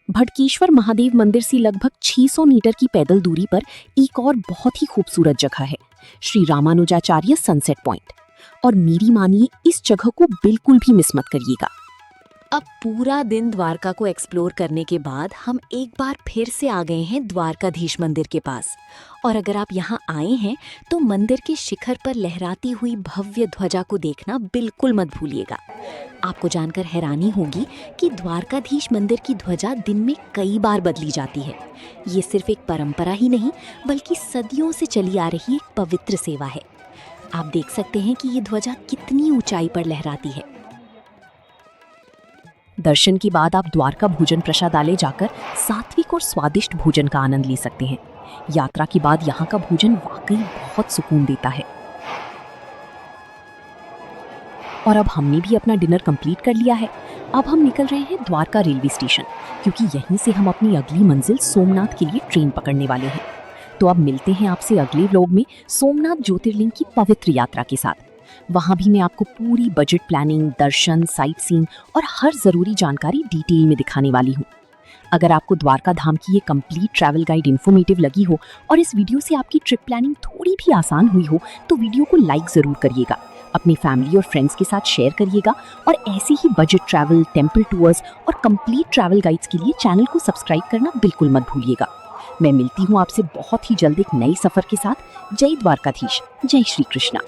S4: भटकेश्वर महादेव मंदिर से लगभग 600 मीटर की पैदल दूरी पर एक और बहुत ही खूबसूरत जगह है, श्री रामानुजाचार्य सनसेट पॉइंट। और मेरी मानिए, इस जगह को बिल्कुल भी मिस मत करिएगा।
S1: अब पूरा दिन द्वारका को एक्सप्लोर करने के बाद हम एक बार फिर से आ गए हैं द्वारकाधीश मंदिर के पास। और अगर आप यहाँ आए हैं तो मंदिर के शिखर पर लहराती हुई भव्य ध्वजा को देखना बिल्कुल मत भूलिएगा। आपको जानकर हैरानी होगी कि द्वारकाधीश मंदिर की ध्वजा दिन में कई बार बदली जाती है। ये सिर्फ एक परंपरा ही नहीं बल्कि सदियों से चली आ रही एक पवित्र सेवा है। आप देख सकते हैं कि ये ध्वजा कितनी ऊंचाई पर लहराती है।
S4: दर्शन के बाद आप द्वारका भोजन प्रसादालय जाकर सात्विक और स्वादिष्ट भोजन का आनंद ले सकते हैं। यात्रा के बाद यहाँ का भोजन वाकई बहुत सुकून देता है। और अब हमने भी अपना डिनर कंप्लीट कर लिया है। अब हम निकल रहे हैं द्वारका रेलवे स्टेशन, क्योंकि यहीं से हम अपनी अगली मंजिल सोमनाथ के लिए ट्रेन पकड़ने वाले हैं। तो अब मिलते हैं आपसे अगले व्लॉग में सोमनाथ ज्योतिर्लिंग की पवित्र यात्रा के साथ। वहाँ भी मैं आपको पूरी बजट प्लानिंग, दर्शन, साइट सीइंग और हर ज़रूरी जानकारी डिटेल में दिखाने वाली हूँ। अगर आपको द्वारका धाम की ये कंप्लीट ट्रैवल गाइड इन्फॉर्मेटिव लगी हो और इस वीडियो से आपकी ट्रिप प्लानिंग थोड़ी भी आसान हुई हो तो वीडियो को लाइक ज़रूर करिएगा, अपनी फैमिली और फ्रेंड्स के साथ शेयर करिएगा और ऐसे ही बजट ट्रैवल, टेम्पल टूर्स और कंप्लीट ट्रैवल गाइड्स के लिए चैनल को सब्सक्राइब करना बिल्कुल मत भूलिएगा। मैं मिलती हूँ आपसे बहुत ही जल्द एक नए सफ़र के साथ। जय द्वारकाधीश, जय श्री कृष्णा।